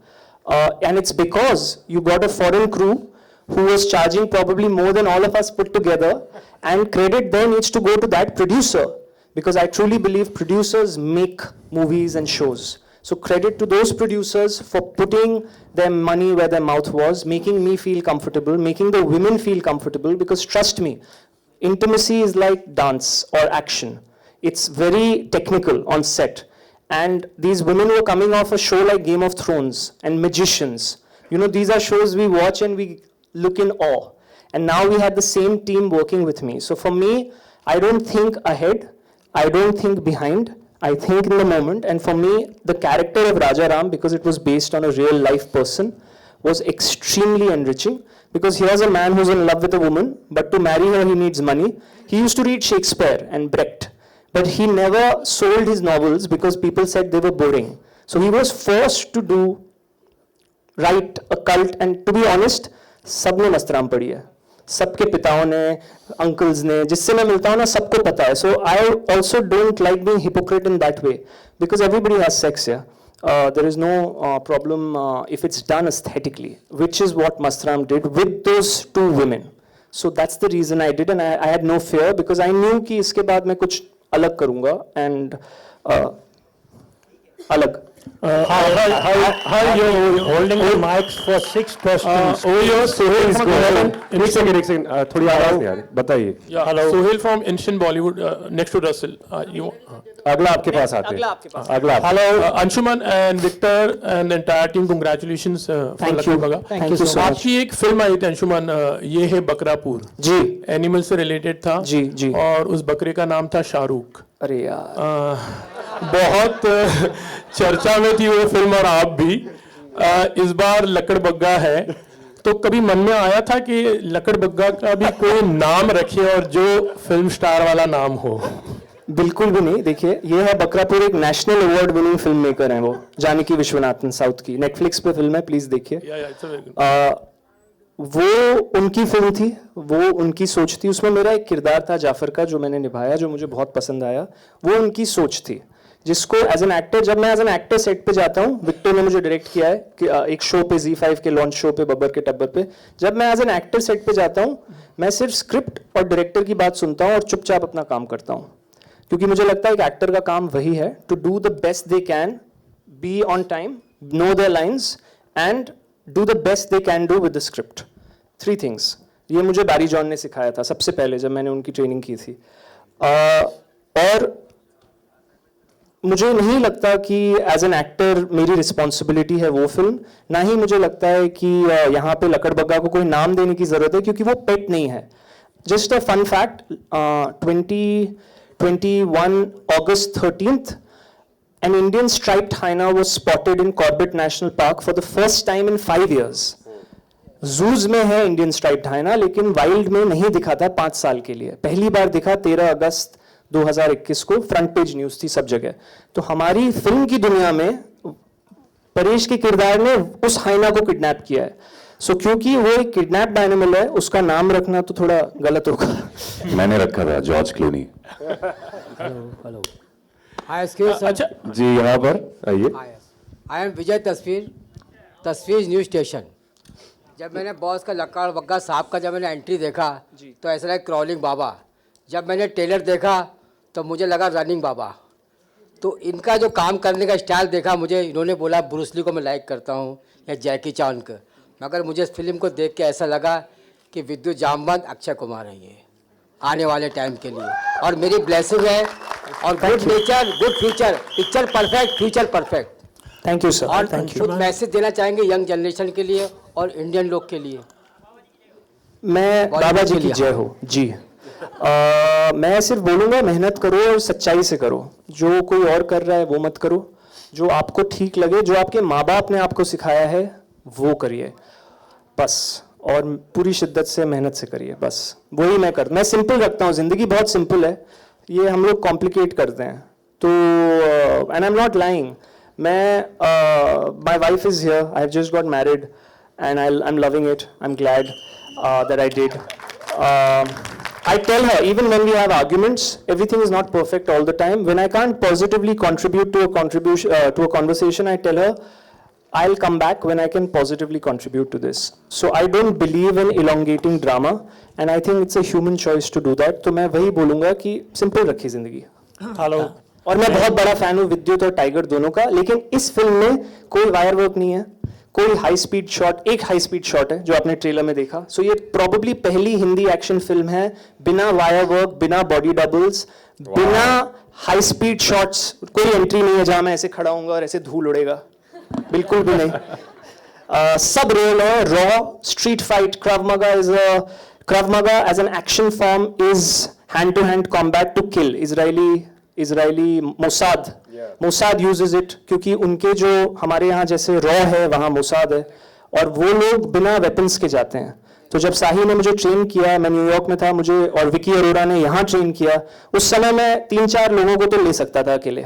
And it's because you got a foreign crew who was charging probably more than all of us put together, and credit there needs to go to that producer, because I truly believe producers make movies and shows. So credit to those producers for putting their money where their mouth was, making me feel comfortable, making the women feel comfortable, because trust me, intimacy is like dance or action. It's very technical on set. And these women were coming off a show like Game of Thrones and Magicians. You know, these are shows we watch and we look in awe. And now we had the same team working with me. So for me, I don't think ahead, I don't think behind, I think in the moment. And for me, the character of Raja Ram, because it was based on a real life person, was extremely enriching. Because here's a man who's in love with a woman, but to marry her, he needs money. He used to read Shakespeare and Brecht, but he never sold his novels because people said they were boring. So he was forced to write a cult, and to be honest, सबने मस्तराम पढ़ी है, सबके पिताओं ने, uncles ने, जिससे मैं मिलता हूँ ना, सबको पता है. So I also don't like being hypocrite in that way, because everybody has sex, yeah. There is no problem if it's done aesthetically, which is what Mastram did with those two women. So that's the reason I did, and I had no fear, because I knew कि इसके बाद मैं कुछ अलग करूँगा, and अलग. Hi, you're holding the mics for 6 questions. Sohail, go ahead. एक second थोड़ी आवाज नहीं आ रही, बताइए. Hello. Sohail from Instant Bollywood, next to Russell. अगला आपके पास आते हैं. अगला. Hello, Anshuman and Victor and the entire team, congratulations for Lakadbaggha. Thank you so much. आपकी एक फिल्म आई थी अंशुमन, ये है बकरापुर. जी. एनिमल से रिलेटेड था. जी. और उस बकरे का नाम था शाहरुख. अरे यार. बहुत चर्चा में थी वो फिल्म, और आप भी. इस बार लकड़बग्गा है, तो कभी मन में आया था कि लकड़बग्गा का भी कोई नाम रखे और जो फिल्म स्टार वाला नाम हो? बिल्कुल भी नहीं. देखिए, ये है बकरापुर, एक national award winning film maker हैं वो, जानकी विश्वनाथन, साउथ की. नेटफ्लिक्स पे फिल्म है, प्लीज देखिए. वो उनकी फिल्म थी, वो उनकी सोच थी. उसमें मेरा एक किरदार था जाफर का, जो मैंने निभाया, जो मुझे बहुत पसंद आया. वो उनकी सोच थी, जिसको एज एन एक्टर, जब मैं एज एन एक्टर सेट पे जाता हूँ, विक्टर ने मुझे डायरेक्ट किया है कि एक शो पे, Z5 के लॉन्च शो पे, बब्बर के टब्बर पे, जब मैं एज एन एक्टर सेट पे जाता हूँ, मैं सिर्फ स्क्रिप्ट और डायरेक्टर की बात सुनता हूँ और चुपचाप अपना काम करता हूँ. क्योंकि मुझे लगता है कि एक्टर का काम वही है, to do the best they can, be on time, know their lines, and do the best they can do with the script. 3 things. ये मुझे बैरी जॉन ने सिखाया था सबसे पहले, जब मैंने उनकी ट्रेनिंग की थी. और मुझे नहीं लगता कि एज एन एक्टर मेरी रिस्पॉन्सिबिलिटी है वो फिल्म, ना ही मुझे लगता है कि यहाँ पे लकड़बग्गा को कोई नाम देने की ज़रूरत है, क्योंकि वो पेट नहीं है. Just a fun fact, 2021 August 13th, an Indian striped hyena was spotted in Corbett National Park for the first time in 5 years. जूज में है इंडियन स्ट्राइप्ड हाइना, लेकिन वाइल्ड में नहीं दिखा था 5 साल के लिए. पहली बार दिखा 13 अगस्त 2021 को, फ्रंट पेज न्यूज थी सब जगह. तो हमारी फिल्म की दुनिया में परेश के किरदार ने उस हाइना को किडनैप किया है. सो क्योंकि वो एक किडनैप्ड एनिमल है, उसका नाम रखना तो थोड़ा गलत होगा. मैंने रखा था जॉर्ज क्लूनी. हेलो. अच्छा जी, यहाँ पर आइए. आई एम विजय तस्वीर न्यूज स्टेशन. जब मैंने बॉस का लकड़बग्गा साहब का जब मैंने एंट्री देखा तो ऐसा लगा क्रॉलिंग बाबा. जब मैंने ट्रेलर देखा तो मुझे लगा रनिंग बाबा. तो इनका जो काम करने का स्टाइल देखा, मुझे इन्होंने बोला ब्रूस ली को मैं लाइक करता हूँ या जैकी चैन को, मगर मुझे इस फिल्म को देख के ऐसा लगा कि विद्युत जामवंत अक्षय कुमार है ये आने वाले टाइम के लिए. और मेरी ब्लेसिंग है, और good nature, good future, picture perfect, future perfect. Thank you sir. और थैंक यू. मैसेज देना चाहेंगे यंग जनरेशन के लिए और इंडियन लोग के लिए? मैं बाबा जी की जय हो जी. मैं सिर्फ बोलूँगा, मेहनत करो और सच्चाई से करो. जो कोई और कर रहा है वो मत करो. जो आपको ठीक लगे, जो आपके माँ बाप ने आपको सिखाया है वो करिए बस, और पूरी शिद्दत से मेहनत से करिए बस. वही मैं सिंपल रखता हूँ. ज़िंदगी बहुत सिंपल है, ये हम लोग कॉम्प्लिकेट करते हैं. तो and I am not lying. My wife is here. I've just got married, and I'm loving it. I'm glad that I did. I tell her, even when we have arguments, everything is not perfect all the time. When I can't positively contribute to a conversation, I tell her, I'll come back when I can positively contribute to this. So I don't believe in elongating drama, and I think it's a human choice to do that. तो मैं वही बोलूँगा कि simple रखिए ज़िंदगी. Hello. और मैं बहुत बड़ा फैन हूँ विद्युत और टाइगर दोनों का, लेकिन इस फिल्म में कोई वायर वर्क नहीं है, कोई हाई स्पीड शॉट. एक हाई स्पीड शॉट है जो आपने ट्रेलर में देखा. सो ये प्रॉबली पहली हिंदी एक्शन फिल्म है बिना वायर वर्क, बिना बॉडी डबल्स, बिना हाई स्पीड शॉट्स, कोई एंट्री नहीं है जहां मैं ऐसे खड़ा हूंगा और ऐसे धूल उड़ेगा, बिल्कुल भी नहीं। सब रियल है, raw street fight. Krav Maga as an action form is hand-to-hand combat to kill. Israeli Mossad uses it, क्योंकि उनके जो हमारे यहाँ जैसे रॉ है वहाँ मोसाद है, और वो लोग बिना वेपन्स के जाते हैं। तो जब साही ने मुझे ट्रेन किया, मैं न्यूयॉर्क में था, मुझे और विकी अरोड़ा ने यहाँ ट्रेन किया, उस समय मैं 3-4 लोगों को तो ले सकता था अकेले,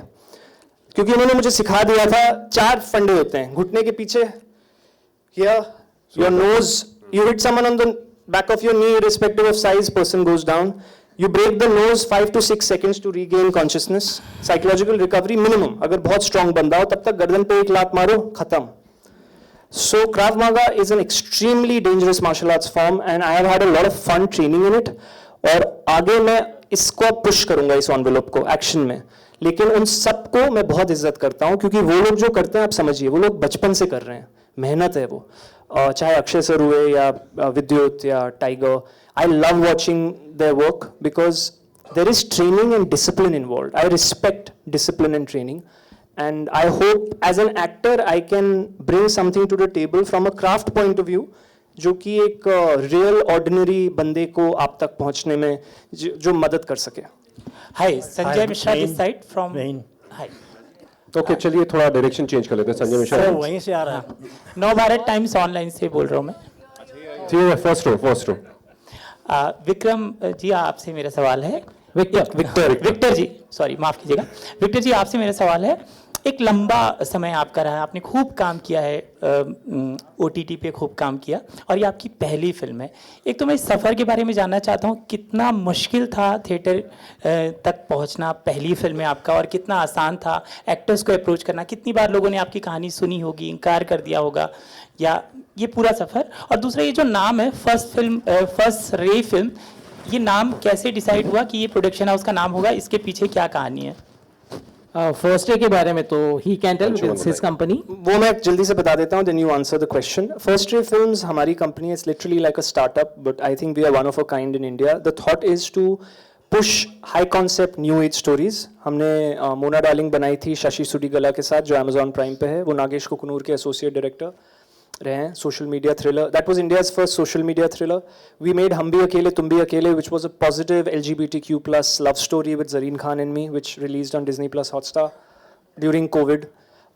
क्योंकि उन्होंने मुझे सिखा दिया था 4 फंडे होते हैं। घुटने के पीछे, here, your nose, you hit someone on the back of your knee, irrespective of size, person goes down. You break the nose 5 to 6 seconds to regain consciousness. Psychological recovery minimum. अगर बहुत strong बंदा हो तब तक गर्दन पे एक लात मारो, खत्म। So Krav Maga is an extremely dangerous martial arts form, and I have had a lot of fun training in it. और आगे मैं इसको push करूंगा इस envelope को action में। लेकिन उन सबको मैं बहुत इज्जत करता हूँ, क्योंकि वो लोग जो करते हैं आप समझिए, वो लोग बचपन से कर रहे हैं, मेहनत है वो। चाहे अक्षय सर हुए या विद्युत या Tiger, I love watching their work because there is training and discipline involve. I respect discipline and training, and I hope as an actor I can bring something to the table from a craft point of view, जो कि एक real ordinary बंदे को आप तक पहुंचने में जो मदद कर सके। Hi, Sanjay Mishra this side from. Hi, okay, चलिए थोड़ा डायरेक्शन चेंज कर लेते हैं। संजय मिश्रा सर वहीं से आ रहा है, नव भारत टाइम्स ऑनलाइन से बोल रहा हूँ मैं। ठीक है, फर्स्ट रो। विक्रम जी, आपसे मेरा सवाल है। विक्टर जी, सॉरी माफ कीजिएगा। विक्टर जी, आपसे मेरा सवाल है। एक लंबा समय आपका रहा है, आपने खूब काम किया है, OTT पे खूब काम किया, और ये आपकी पहली फिल्म है। एक तो मैं इस सफ़र के बारे में जानना चाहता हूँ, कितना मुश्किल था थिएटर तक पहुँचना पहली फिल्म में आपका, और कितना आसान था एक्टर्स को अप्रोच करना? कितनी बार लोगों ने आपकी कहानी सुनी होगी, इनकार कर दिया होगा, या ये पूरा सफ़र? और दूसरा, ये जो नाम है फर्स्ट रे फिल्म, ये नाम कैसे डिसाइड हुआ कि ये प्रोडक्शन हाउस का नाम होगा? इसके पीछे क्या कहानी है? फर्स्ट डे के बारे में तो ही can tell, it's his company. वो मैं जल्दी से बता देता हूँ, then you answer the question. First day films हमारी company, is literally like a startup, but I think we are one of a kind in India. The thought is to push high concept new age stories. हमने Mona darling बनाई थी शशि सुडीगला के साथ, जो Amazon prime पे है। वो नागेश कुकनूर के एसोसिएट डायरेक्टर रहे हैं। Social media thriller, that was India's first social media thriller. We made हम भी अकेले तुम भी अकेले, which was a positive LGBTQ+ love story with Zareen Khan and me, which released on Disney+ Hotstar during COVID.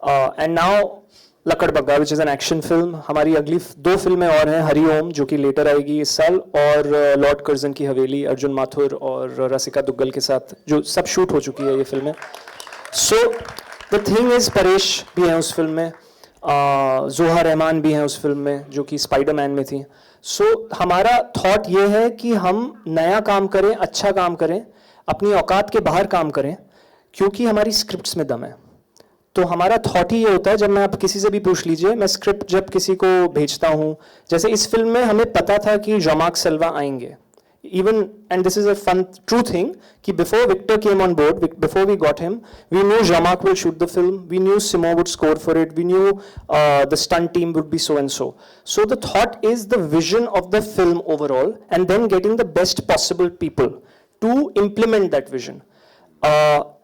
And now लकड़बग्गा, which is an action film. हमारी अगली 2 फिल्में और हैं, हरि ओम जो कि लेटर आएगी इस साल, और लॉर्ड कर्जन की हवेली, अर्जुन माथुर और रसिका दुग्गल के साथ, जो सब शूट हो चुकी है ये फिल्में। So the thing is, Paresh भी हैं उस फिल्म में, जोहा रहमान भी हैं उस फिल्म में, जो कि स्पाइडरमैन में थी। सो हमारा थॉट ये है कि हम नया काम करें, अच्छा काम करें, अपनी औकात के बाहर काम करें, क्योंकि हमारी स्क्रिप्ट्स में दम है। तो हमारा थॉट ही ये होता है, जब मैं आप किसी से भी पूछ लीजिए, मैं स्क्रिप्ट जब किसी को भेजता हूँ, जैसे इस फिल्म में हमें पता था कि जमाक सल्वा आएंगे, even, and this is a fun true thing, कि before Victor came on board, before we got him, we knew Jean-Marc will shoot the film, we knew Simo would score for it, we knew the stunt team would be so and so. So the thought is the vision of the film overall, and then getting the best possible people to implement that vision.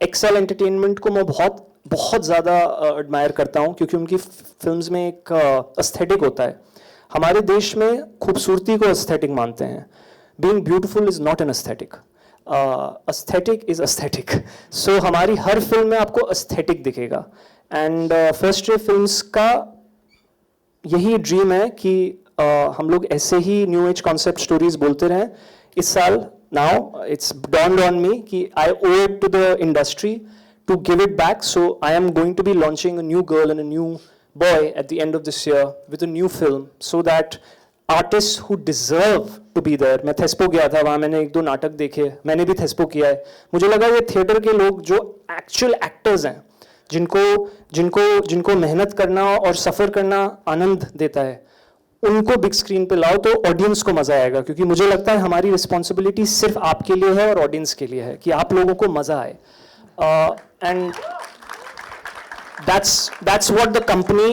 Excel Entertainment को मैं बहुत ज़्यादा admire करता हूँ, क्योंकि उनकी films में एक aesthetic होता है। हमारे देश में खूबसूरती को aesthetic मानते हैं। Being beautiful is not an aesthetic. Aesthetic is aesthetic. So हमारी हर फिल्म में आपको aesthetic दिखेगा। And First Ray Films का यही ड्रीम है कि हम लोग ऐसे ही न्यू एज कॉन्सेप्ट स्टोरीज बोलते रहें। इस साल now it's dawned on me कि I owe it to the industry to give it back. So I am going to be launching a new girl and a new boy at the end of this year with a new film, so that artists who deserve to be there. मैं थेस्पो गया था, वहाँ मैंने 1-2 नाटक देखे, मैंने भी थेस्पो किया है। मुझे लगा ये थिएटर के लोग जो एक्चुअल एक्टर्स हैं, जिनको मेहनत करना और सफ़र करना आनंद देता है, उनको बिग स्क्रीन पे लाओ तो ऑडियंस को मज़ा आएगा। क्योंकि मुझे लगता है हमारी रिस्पॉन्सिबिलिटी सिर्फ आपके लिए है और ऑडियंस के लिए है कि आप लोगों को मज़ा आए। And that's what the company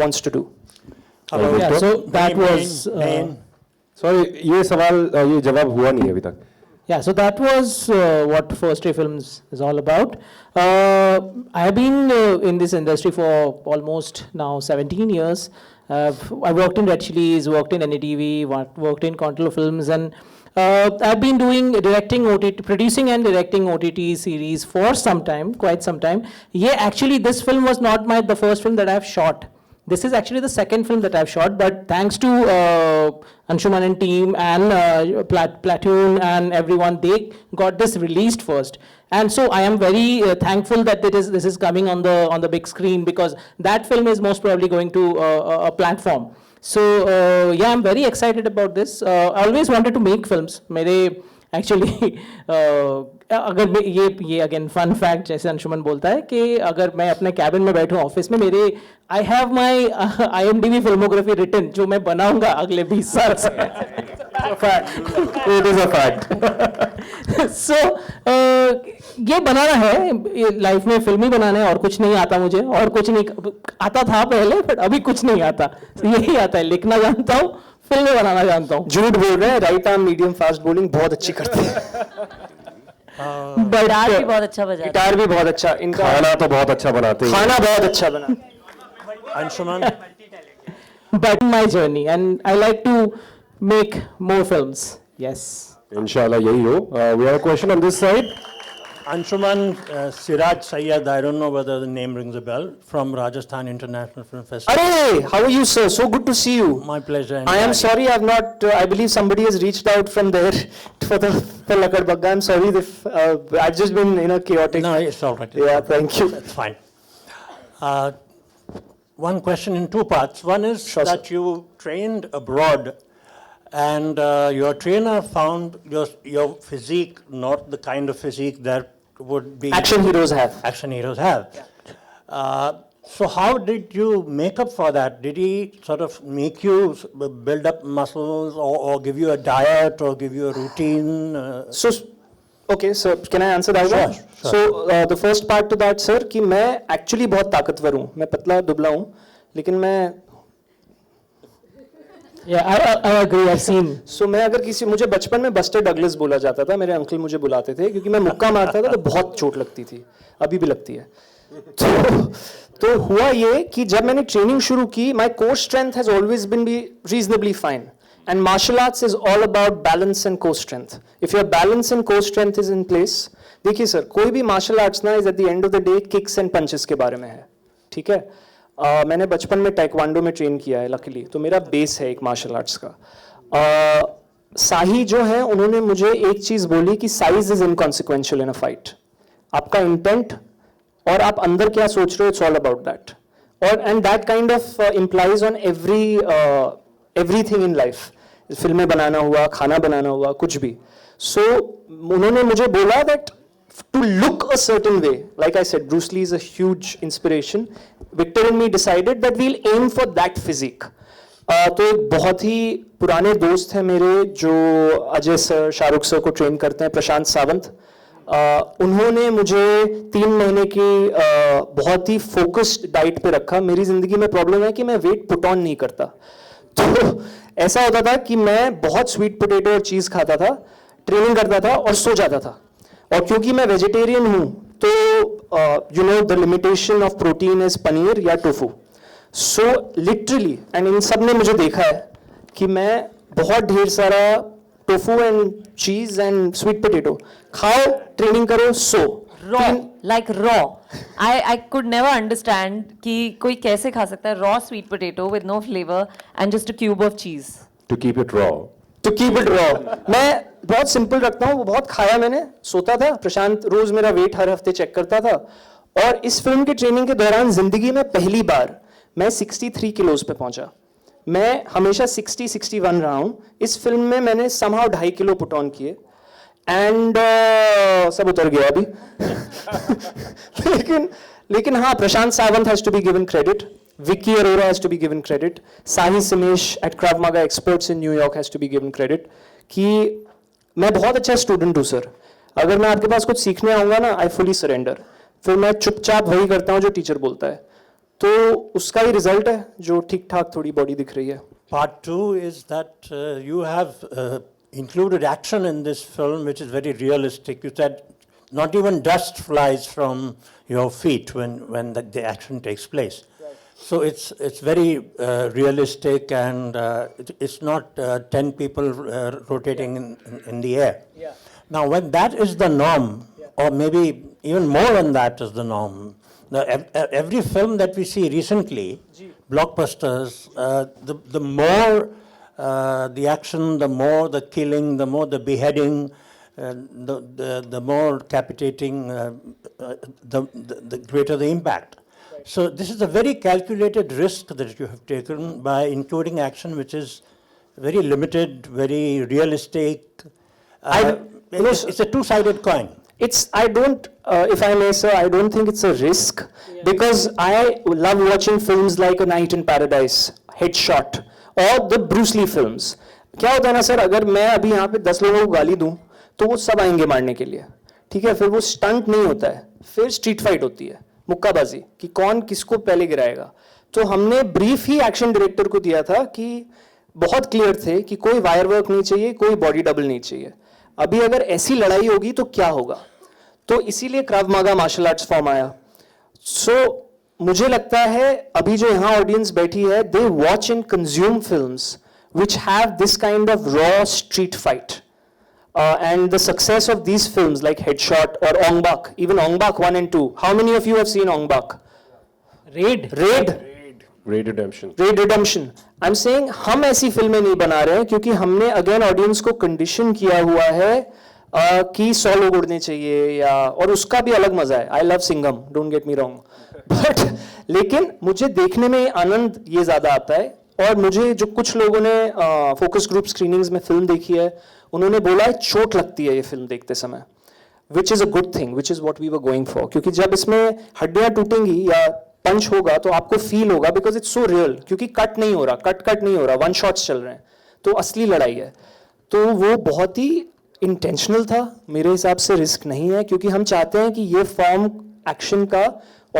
wants to do. Yeah, so that was sorry, ये सवाल ये जवाब हुआ नहीं है अभी तक। Yeah, so that was what First Ray Films is all about. I have been in this industry for almost now 17 years. I worked in Red Chillies, worked in NDTV, worked in Contour Films, and I've been doing directing OTT, producing and directing OTT series for some time, quite some time. Yeah, actually, this film was not the first film that I've shot. This is actually the second film that I've shot, but thanks to Anshuman and team and Platoon and everyone, they got this released first. And so I am very thankful that this is coming on the big screen, because that film is most probably going to a platform. So yeah, I'm very excited about this. I always wanted to make films. मेरे actually अगर मैं ये again fun fact जैसे अंशुमन बोलता है कि अगर मैं अपने कैबिन में बैठूं ऑफिस में, मेरे I have my IMDb filmography written जो मैं बनाऊंगा अगले 20 साल से. It is a fact. So ये बनाना है लाइफ में, फिल्म ही बनाना है, और कुछ नहीं आता मुझे, और कुछ नहीं आता था पहले, बट अभी कुछ नहीं आता. यही आता है, लिखना जानता हूँ, फिल्में बनाना जानता हूँ. झूठ बोल रहे हैं, right arm medium fast bowling बहुत अच्छी करते हैं. गिटार भी बहुत अच्छा बजाते हैं. गिटार भी बहुत अच्छा, इनका खाना तो बहुत अच्छा बनाते हैं. खाना बहुत अच्छा बना. Anshuman, But my journey, and I like to make more films. Yes. Inshallah यही हो. We have a question on this side. Anshuman Siraj Sayyed, I don't know whether the name rings a bell, from Rajasthan International Film Festival. Hey, how are you, sir? So good to see you. My pleasure. I am sorry I've not, I believe somebody has reached out from there for Lakadbaggha. I'm sorry if I've just been in a chaotic. No, it's all right. Yeah, thank you. That's fine. One question in two parts. One is that you trained abroad, and your trainer found your physique not the kind of physique that would be Action heroes have. Action heroes have. So how did you make up for that? Did he sort of make you build up muscles, or give you a diet, or give you a routine? So, okay, sir, can I answer that one? Sure. So, the first part to that, sir, कि मैं actually बहुत ताकतवर हूँ. मैं पतला दुबला हूँ, लेकिन मैं Yeah, I agree. I've seen. So मैं अगर किसी, मुझे बचपन में बस्टर डगलस बोला जाता था, मेरे अंकल मुझे बुलाते थे, क्योंकि मैं मुक्का मारता था तो बहुत चोट लगती थी, अभी भी लगती है. तो हुआ ये कि जब मैंने ट्रेनिंग शुरू की, my core strength has always been reasonably fine. And martial arts is all about balance and core strength. If your balance and core strength is in place, देखिए सर, कोई भी martial arts ना is at the end of the day kicks and punches के बारे में है, ठीक है? मैंने बचपन में taekwondo में ट्रेन किया है luckily, तो मेरा बेस है एक martial arts का. साही जो है, उन्होंने मुझे एक चीज़ बोली कि size is inconsequential in a fight. आपका intent और आप अंदर क्या सोच रहे हो, it's all about that. और and that kind of implies on everything in life. फिल्में बनाना हुआ, खाना बनाना हुआ, कुछ भी. So उन्होंने मुझे बोला that to look a certain way, like I said, Bruce Lee is a huge inspiration. Victor and me decided that we'll aim for that physique. तो एक बहुत ही पुराने दोस्त हैं मेरे जो अजय सर, शाहरुख सर को ट्रेन करते हैं, प्रशांत सावंत. उन्होंने मुझे 3 महीने की बहुत ही फोकस्ड डाइट पे रखा. मेरी ज़िंदगी में प्रॉब्लम है कि मैं वेट पुट ऑन नहीं करता. तो ऐसा होता था कि मैं बहुत स्वीट पोटैटो और चीज़ खाता था, ट्रेनिंग करता था और सो जाता था. और क्योंकि मैं वेजिटेरियन हूँ तो you know the limitation of protein is paneer या टोफू. सो लिटरली, एंड इन सब ने मुझे देखा है कि मैं बहुत ढेर सारा टोफू एंड चीज एंड स्वीट पोटैटो खाओ, ट्रेनिंग करो, सो. Raw, like raw. I could never understand कि कोई कैसे खा सकता है raw sweet potato with no flavor and just a cube of cheese. To keep it raw. To keep it raw. मैं बहुत सिंपल रखता हूँ, वो बहुत खाया मैंने, सोता था. प्रशांत रोज मेरा वेट हर हफ्ते चेक करता था. और इस फिल्म की ट्रेनिंग के दौरान जिंदगी में पहली बार मैं 63 किलोज पे पहुंचा. मैं हमेशा 60-61 रहा हूँ. इस फिल्म में मैंने somehow 2.5 किलो पुट ऑन किए एंड सब उतर गया अभी. लेकिन हाँ, Prashant Sawant has to be given credit, Vicky Arora has to be given credit, Sahi Simesh at Krav Maga experts in New York has to be given credit कि मैं बहुत अच्छा स्टूडेंट हूँ सर. अगर मैं आपके पास कुछ सीखने आऊँगा ना, आई फुली सरेंडर. फिर मैं चुपचाप वही करता हूँ जो टीचर बोलता है. तो उसका ही रिजल्ट है जो ठीक ठाक थोड़ी बॉडी दिख रही है. Part 2 is that you have included action in this film which is very realistic. You said not even dust flies from your feet when the action takes place. So it's very realistic, and it's not 10 people rotating in the air. Now, when that is the norm, or maybe even more than that is the norm, every film that we see recently, blockbusters, the more the action, the more the killing, the more the beheading, the more capitating, the greater the impact. So this is a very calculated risk that you have taken by including action which is very limited, very realistic. It's a two-sided coin. I don't, if I may, sir, I don't think it's a risk, because I love watching films like A Night in Paradise, Headshot, or the Bruce Lee films. क्या होता है ना sir, अगर मैं अभी यहाँ पे 10 लोगों को गाली दूं, तो वो सब आएंगे मारने के लिए, ठीक है? फिर वो स्टंट नहीं होता है, फिर स्ट्रीट फाइट होती है, मुक्काबाजी, कि कौन किसको पहले गिराएगा. तो हमने ब्रीफ ही एक्शन डायरेक्टर को दिया था कि बहुत क्लियर थे कि कोई वायर वर्क नहीं चाहिए, कोई बॉडी डबल नहीं चाहिए. अभी अगर ऐसी लड़ाई होगी तो क्या होगा? तो इसीलिए क्राव मागा मार्शल आर्ट्स फॉर्म आया. सो मुझे लगता है अभी जो यहाँ ऑडियंस बैठी है, they watch and consume films which have this kind of raw street fight. And the success of these films like Headshot or Ong Bak, even Ong Bak 1 and 2. How many of you have seen Ong Bak? Raid. Raid Redemption. Raid Redemption. I'm saying हम ऐसी फिल्में नहीं बना रहे हैं क्योंकि हमने again audience को कंडीशन किया हुआ है कि 100 लोग उड़ने चाहिए, या और उसका भी अलग मजा है. I love Singham, don't get me wrong, but लेकिन मुझे देखने में आनंद ये ज्यादा आता है. और मुझे जो कुछ लोगों ने फोकस ग्रुप स्क्रीनिंग्स में फिल्म देखी है, उन्होंने बोला है चोट लगती है ये फिल्म देखते समय, which is a good thing, which is what we were going for. क्योंकि जब इसमें हड्डियां टूटेंगी या पंच होगा तो आपको फील होगा, बिकॉज इट्स सो रियल. क्योंकि कट नहीं हो रहा, कट नहीं हो रहा, वन शॉट्स चल रहे हैं, तो असली लड़ाई है. तो वो बहुत ही इंटेंशनल था. मेरे हिसाब से रिस्क नहीं है, क्योंकि हम चाहते हैं कि ये फॉर्म एक्शन का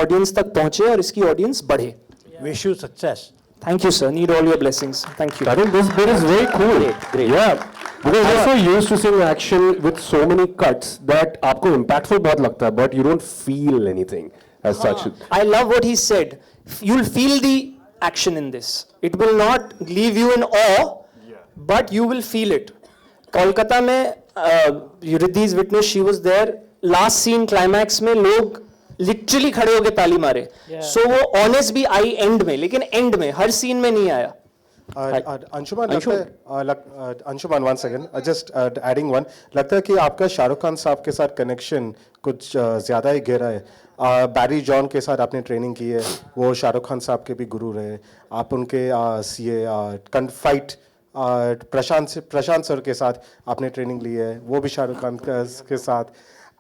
ऑडियंस तक पहुंचे और इसकी ऑडियंस बढ़े. Wish you success. Thank you, sir. Need all your blessings. Thank you. I think this bit is very cool. Great. Yeah. Because I'm so used to seeing action with so many cuts that आपको impactful बहुत लगता है, but you don't feel anything as such. I love what he said. You'll feel the action in this. It will not leave you in awe, but you will feel it. Kolkata में Ridhi's witness, she was there. Last scene climax में लोग literally खड़े होके ताली मारे. सो वो honest भी आई and में, लेकिन एंड में, हर सीन में नहीं आया. Anshuman one second, just adding one, लगता है कि आपका शाहरुख खान साहब के साथ कनेक्शन कुछ ज़्यादा ही गहरा है. बैरी जॉन के साथ आपने ट्रेनिंग की है, वो शाहरुख खान साहब के भी गुरु रहे. आप उनके फाइट प्रशांत सर के साथ आपने ट्रेनिंग ली है, वो भी शाहरुख खान के साथ.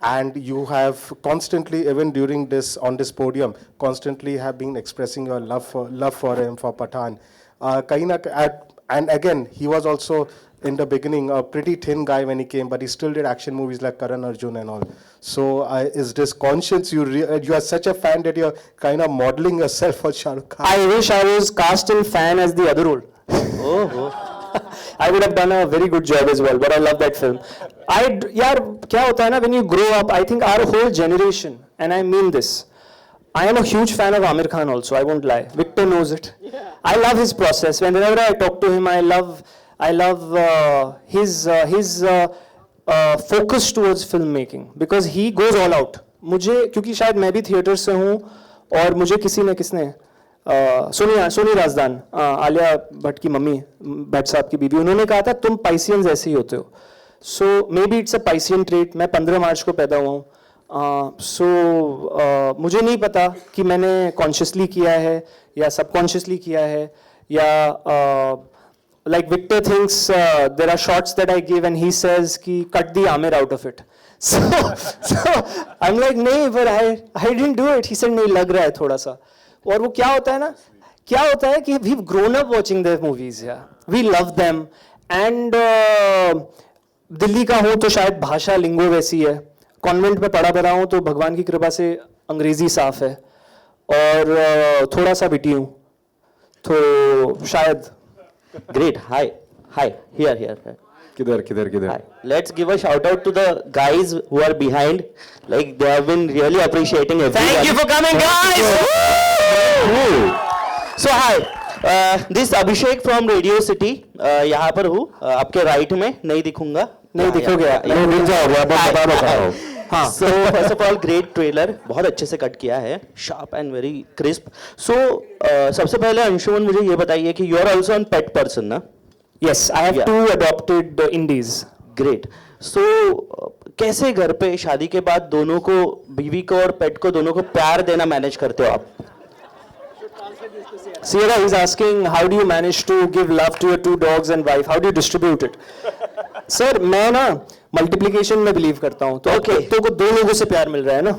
And you have constantly, even during this, on this podium, constantly have been expressing your love for him, for Pathan. And again, he was also in the beginning a pretty thin guy when he came, but he still did action movies like Karan Arjun and all. So is this conscience, you are such a fan that you're kind of modeling yourself for Shah Rukh Khan? I wish I was cast in fan as the other role. I would have done a very good job as well, but I love that film. यार क्या होता है ना, when you grow up, I think our whole generation, and I mean this, I am a huge fan of Amir Khan also, I won't lie. Victor knows it. I love his process. Whenever I talk to him, I love his focus towards filmmaking, because he goes all out. मुझे, क्योंकि शायद मैं भी theatre से हूँ, और मुझे किसने सोनी राजदान, आलिया भट्ट की मम्मी, भट्ट साहब की बीवी, उन्होंने कहा था तुम पाइसियंस ऐसे ही होते हो. So maybe it's a Piscean trait. मैं 15 मार्च को पैदा हुआ हूँ. मुझे नहीं पता कि मैंने कॉन्शियसली किया है या सबकॉन्शियसली किया है, या like Victor thinks there are shots that I give and he says कि cut the Aamir out of it. So I am like नहीं, पर I didn't do it. He said नहीं, लग रहा है थोड़ा सा. और वो क्या होता है ना, क्या होता है कि we've grown up watching their movies, yeah. We love them, and Delhi का हूँ तो शायद भाषा लिंगो वैसी है. कॉन्वेंट में पढ़ा बड़ा हूँ तो भगवान की कृपा से अंग्रेजी साफ है, और थोड़ा सा बिटी हूँ तो शायद. Great. Hi. Here. किधर Let's give a shout out to the guys who are behind. Like they have been really appreciating everyone. Thank you for coming, guys. So hi, this Abhishek from Radio City. यहाँ पर हूँ आपके right में नहीं दिखूंगा. नहीं दिखोगे आप. नहीं मिल जाओगे आप बता रहा हूँ. हाँ. So first of all, great trailer. बहुत अच्छे से कट किया है. Sharp and very crisp. So सबसे पहले अंशुमन मुझे ये बताइए कि you are also a pet person ना? Yes, I have 2 adopted indies. Great. So कैसे घर पे शादी के बाद दोनों को, बीवी को और पेट को, दोनों को प्यार देना मैनेज करते हो आप? Sierra is asking, how do you manage to give love to your 2 dogs and wife? How do you distribute it? Sir, मैं ना multiplication में believe करता हूँ. तो कुत्तों को 2 लोगों से प्यार मिल रहा है ना?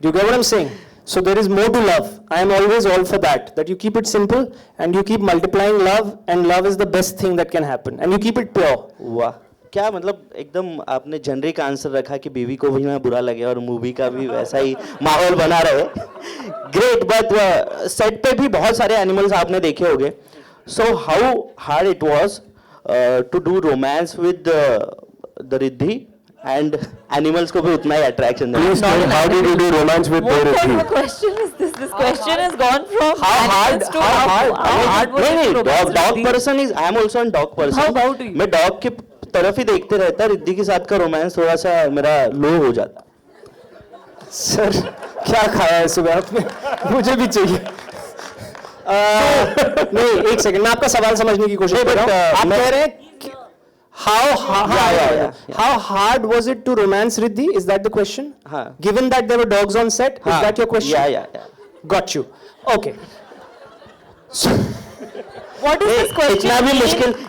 Do you get what I'm saying? So there is more to love. I am always all for that. That you keep it simple and you keep multiplying love, and love is the best thing that can happen. And you keep it pure. वाह, क्या मतलब एकदम आपने generic answer रखा कि बीवी को भी ना बुरा लगे और मूवी का भी वैसा ही माहौल बना रहे. ग्रेट. बट सेट पे भी बहुत सारे एनिमल्स आपने देखे होंगे. So how hard it was to do romance with the Riddhi and animals को भी उतना ही अट्रैक्शन है. How did you do romance with What Riddhi? kind of question is this? This question has gone from How hard? animals to how hard was it नहीं to romance dog Riddhi? Person is, I am also an dog person. How about you? मैं dog की तरफ ही देखते रहता. रिद्धि के साथ का romance थोड़ा सा मेरा लो हो जाता. सर, क्या खाया है सुबह आपने? मुझे भी चाहिए. नहीं, एक सेकंड, मैं आपका सवाल समझने की कोशिश कर रहा हूँ. आप कह रहे हैं how hard was it to romance Riddhi? Is that the question? हाँ. Given that there were dogs on set, is that your question? Yeah. Got you. Okay. So, What is this question?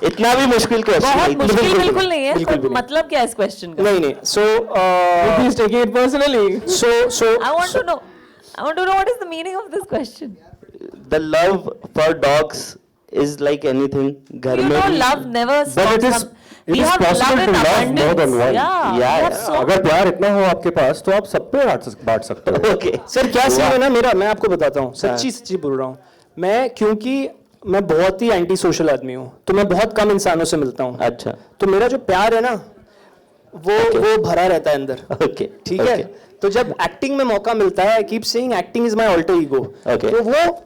इतना भी मुश्किल question बहुत मुश्किल बिल्कुल नहीं है. बिल्कुल भी तो मतलब क्या है इस question का? नहीं. So, He's taking it personally. So. I want to know what is the meaning of this question. The love for dogs is like anything. घर You में know, भी- love never stops. But it is possible to love more than one. Yeah. we Yeah. have so अगर प्यार इतना हो आपके पास तो आप सब पे बांट सकते हो. Okay. सर क्या सीन है ना मेरा, मैं आपको बताता हूँ. सच्ची बोल रहा हूँ मैं, क्योंकि मैं बहुत ही एंटी सोशल आदमी हूँ, तो मैं बहुत कम इंसानों से मिलता हूँ. अच्छा. तो मेरा जो प्यार है ना वो भरा रहता है अंदर. Okay. ठीक है. तो जब एक्टिंग में मौका मिलता है, I keep saying acting is my alter ego. Okay. तो वो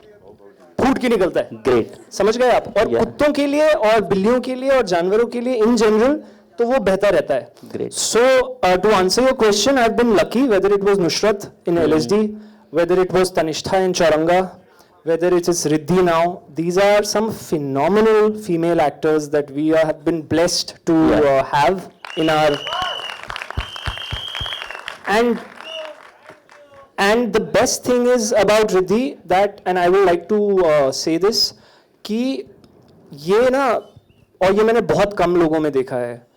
फूट के निकलता है. Great. समझ गए आप? और कुत्तों के लिए और बिल्लियों के लिए और जानवरों के लिए इन जनरल तो वो बेहतर रहता है. Great. So to answer your question, I've been lucky, whether it was Nusrat in LSD, whether it was Tanishtha in Chauranga, whether it is Riddhi now. These are some phenomenal female actors that we have been blessed to have in our. And the best thing is about Riddhi that, and I would like to say this, कि ये ना, और ये मैंने बहुत कम लोगों में देखा है,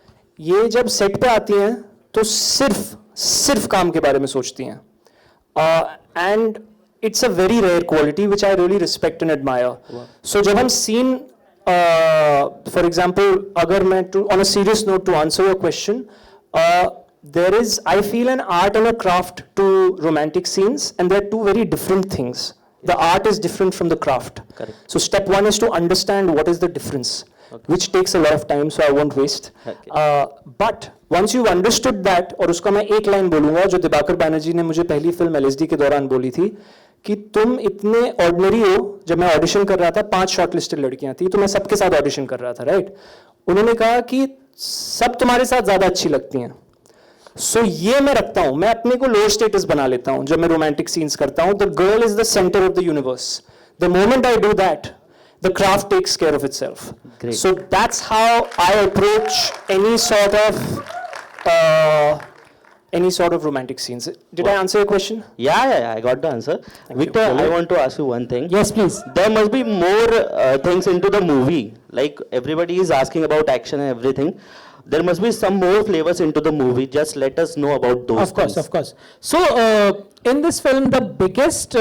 ये जब सेट पे आती हैं तो सिर्फ काम के बारे में सोचती हैं. And it's a very rare quality which I really respect and admire. So जब हम scene, for example, अगर मैं on a serious note to answer your question, there is, I feel, an art and a craft to romantic scenes, and they're 2 very different things. The art is different from the craft. Correct. So step 1 is to understand what is the difference, which takes a lot of time, so I won't waste. Okay. But once you've understood that, और उसका मैं एक line बोलूँगा जो दिबाकर बैनर्जी ने मुझे पहली film LSD के दौरान बोली थी, कि तुम इतने ऑर्डिनरी हो. जब मैं ऑडिशन कर रहा था, 5 शॉर्टलिस्टेड लड़कियां थी, तो मैं सबके साथ ऑडिशन कर रहा था, राइट? उन्होंने कहा कि सब तुम्हारे साथ ज़्यादा अच्छी लगती हैं. सो ये मैं रखता हूं, मैं अपने को लोअर स्टेटस बना लेता हूं जब मैं रोमांटिक सीन्स करता हूं. The girl is the centre of the universe. The moment I do that, the craft takes care of itself. So that's how I approach any sort of romantic scenes. Did I answer your question? Yeah, I got the answer. Victor, I want to ask you one thing. Yes, please. There must be more things into the movie. Like everybody is asking about action and everything. There must be some more flavors into the movie. Just let us know about those. Of course. So in this film, the biggest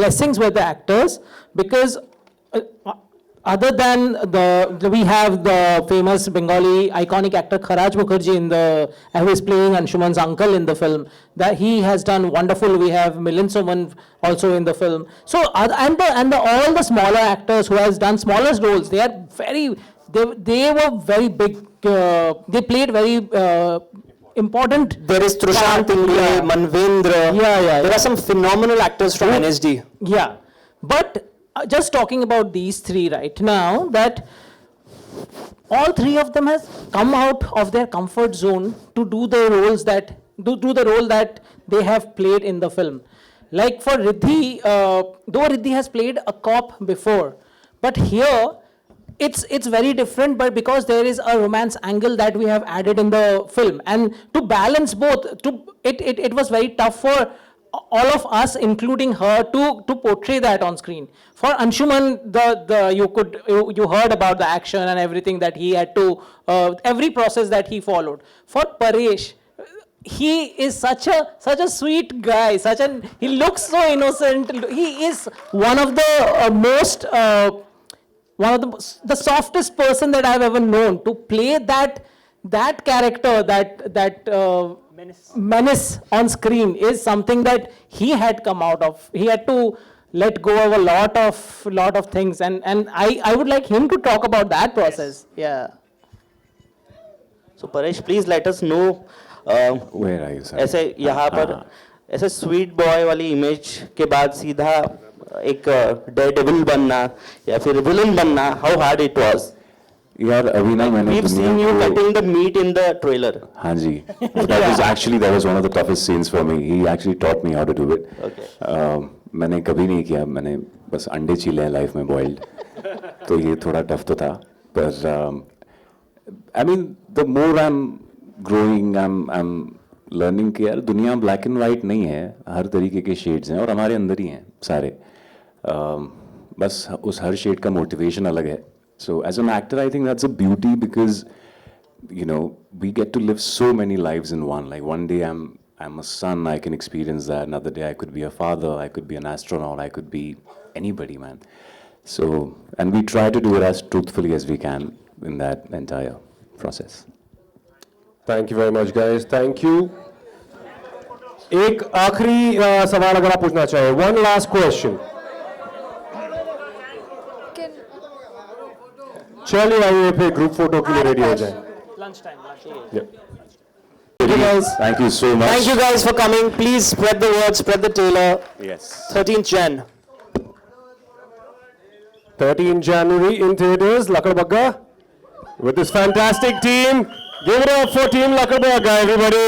blessings were the actors, because other than we have the famous Bengali iconic actor Kharaj Mukherjee who is playing Anshuman's uncle in the film. That he has done wonderful. We have Milind Soman also in the film. So all the smaller actors who has done smaller roles, they are they were very big. They played very important. There is Trushant Ingle, Manvendra. Yeah. There are some phenomenal actors from NSD. Yeah, but just talking about these three right now, that all three of them has come out of their comfort zone to do the roles that do the role that they have played in the film. Like for Ridhi, though Ridhi has played a cop before, but here it's very different, but because there is a romance angle that we have added in the film, and to balance both, it was very tough for all of us, including her, to portray that on screen. For Anshuman, you heard about the action and everything that he had to, every process that he followed. For Paresh, he is such a sweet guy, he looks so innocent. He is one of the most one of the softest person that I've ever known. To play that character, that menace on screen, is something that he had come out of. He had to let go of a lot of things, and I would like him to talk about that process. Yeah. So Paresh, please let us know. Where are you, sir? ऐसे यहाँ पर ऐसे sweet boy वाली image के बाद सीधा एक Daredevil बनना या फिर विलन बनना, हाउ हार्ड इट वाज? यार अभी ना मैंने We've seen you cutting the meat in the trailer. हाँ जी, that was one of the toughest scenes for me. He actually taught me how to do it. Okay. मैंने कभी नहीं किया, मैंने बस अंडे छीले हैं लाइफ में बॉइल्ड, तो ये थोड़ा टफ तो था, पर I mean the more I'm growing, I'm learning कि यार दुनिया black and white नहीं है, हर तरीके के shades हैं और हमारे अंदर ही हैं सारे, बस उस हर shade का motivation अलग है. So as an actor, I think that's a beauty, because you know we get to live so many lives in one. Like one day I'm a son, I can experience that. Another day I could be a father, I could be an astronaut, I could be anybody, man. So, and we try to do it as truthfully as we can in that entire process. Thank you very much, guys. Thank you. एक आखिरी सवाल अगर आप पूछना चाहें, one last question. चलिए आइए फिर ग्रुप फोटो के लिए रेडी हो जाएं. Thank you so much. Thank you guys for coming. Please spread the word, spread the trailer. Yes. 13th Jan. 13 January in theaters, Lakadbaggha, with this fantastic team. Give it up for Team Lakadbaggha, everybody.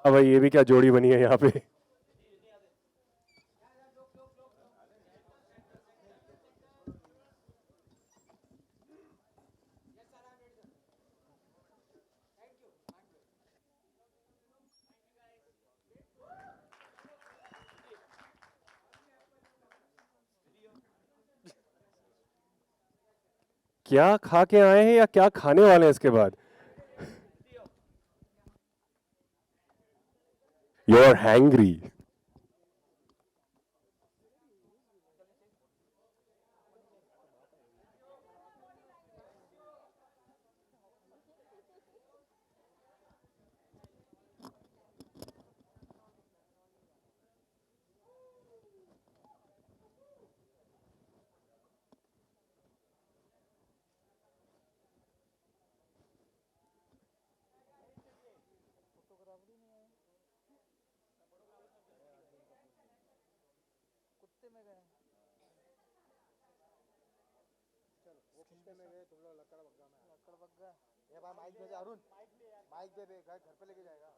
अब ये भी क्या जोड़ी बनी है यहाँ पे. क्या खा के आए हैं या क्या खाने वाले हैं इसके बाद? You're hangry. कितने में गए तुम लोग लकड़बग्गा में? लकड़बग्गा ये भाई माइक भेजा अरुण, माइक दे घर पे लेके जाएगा।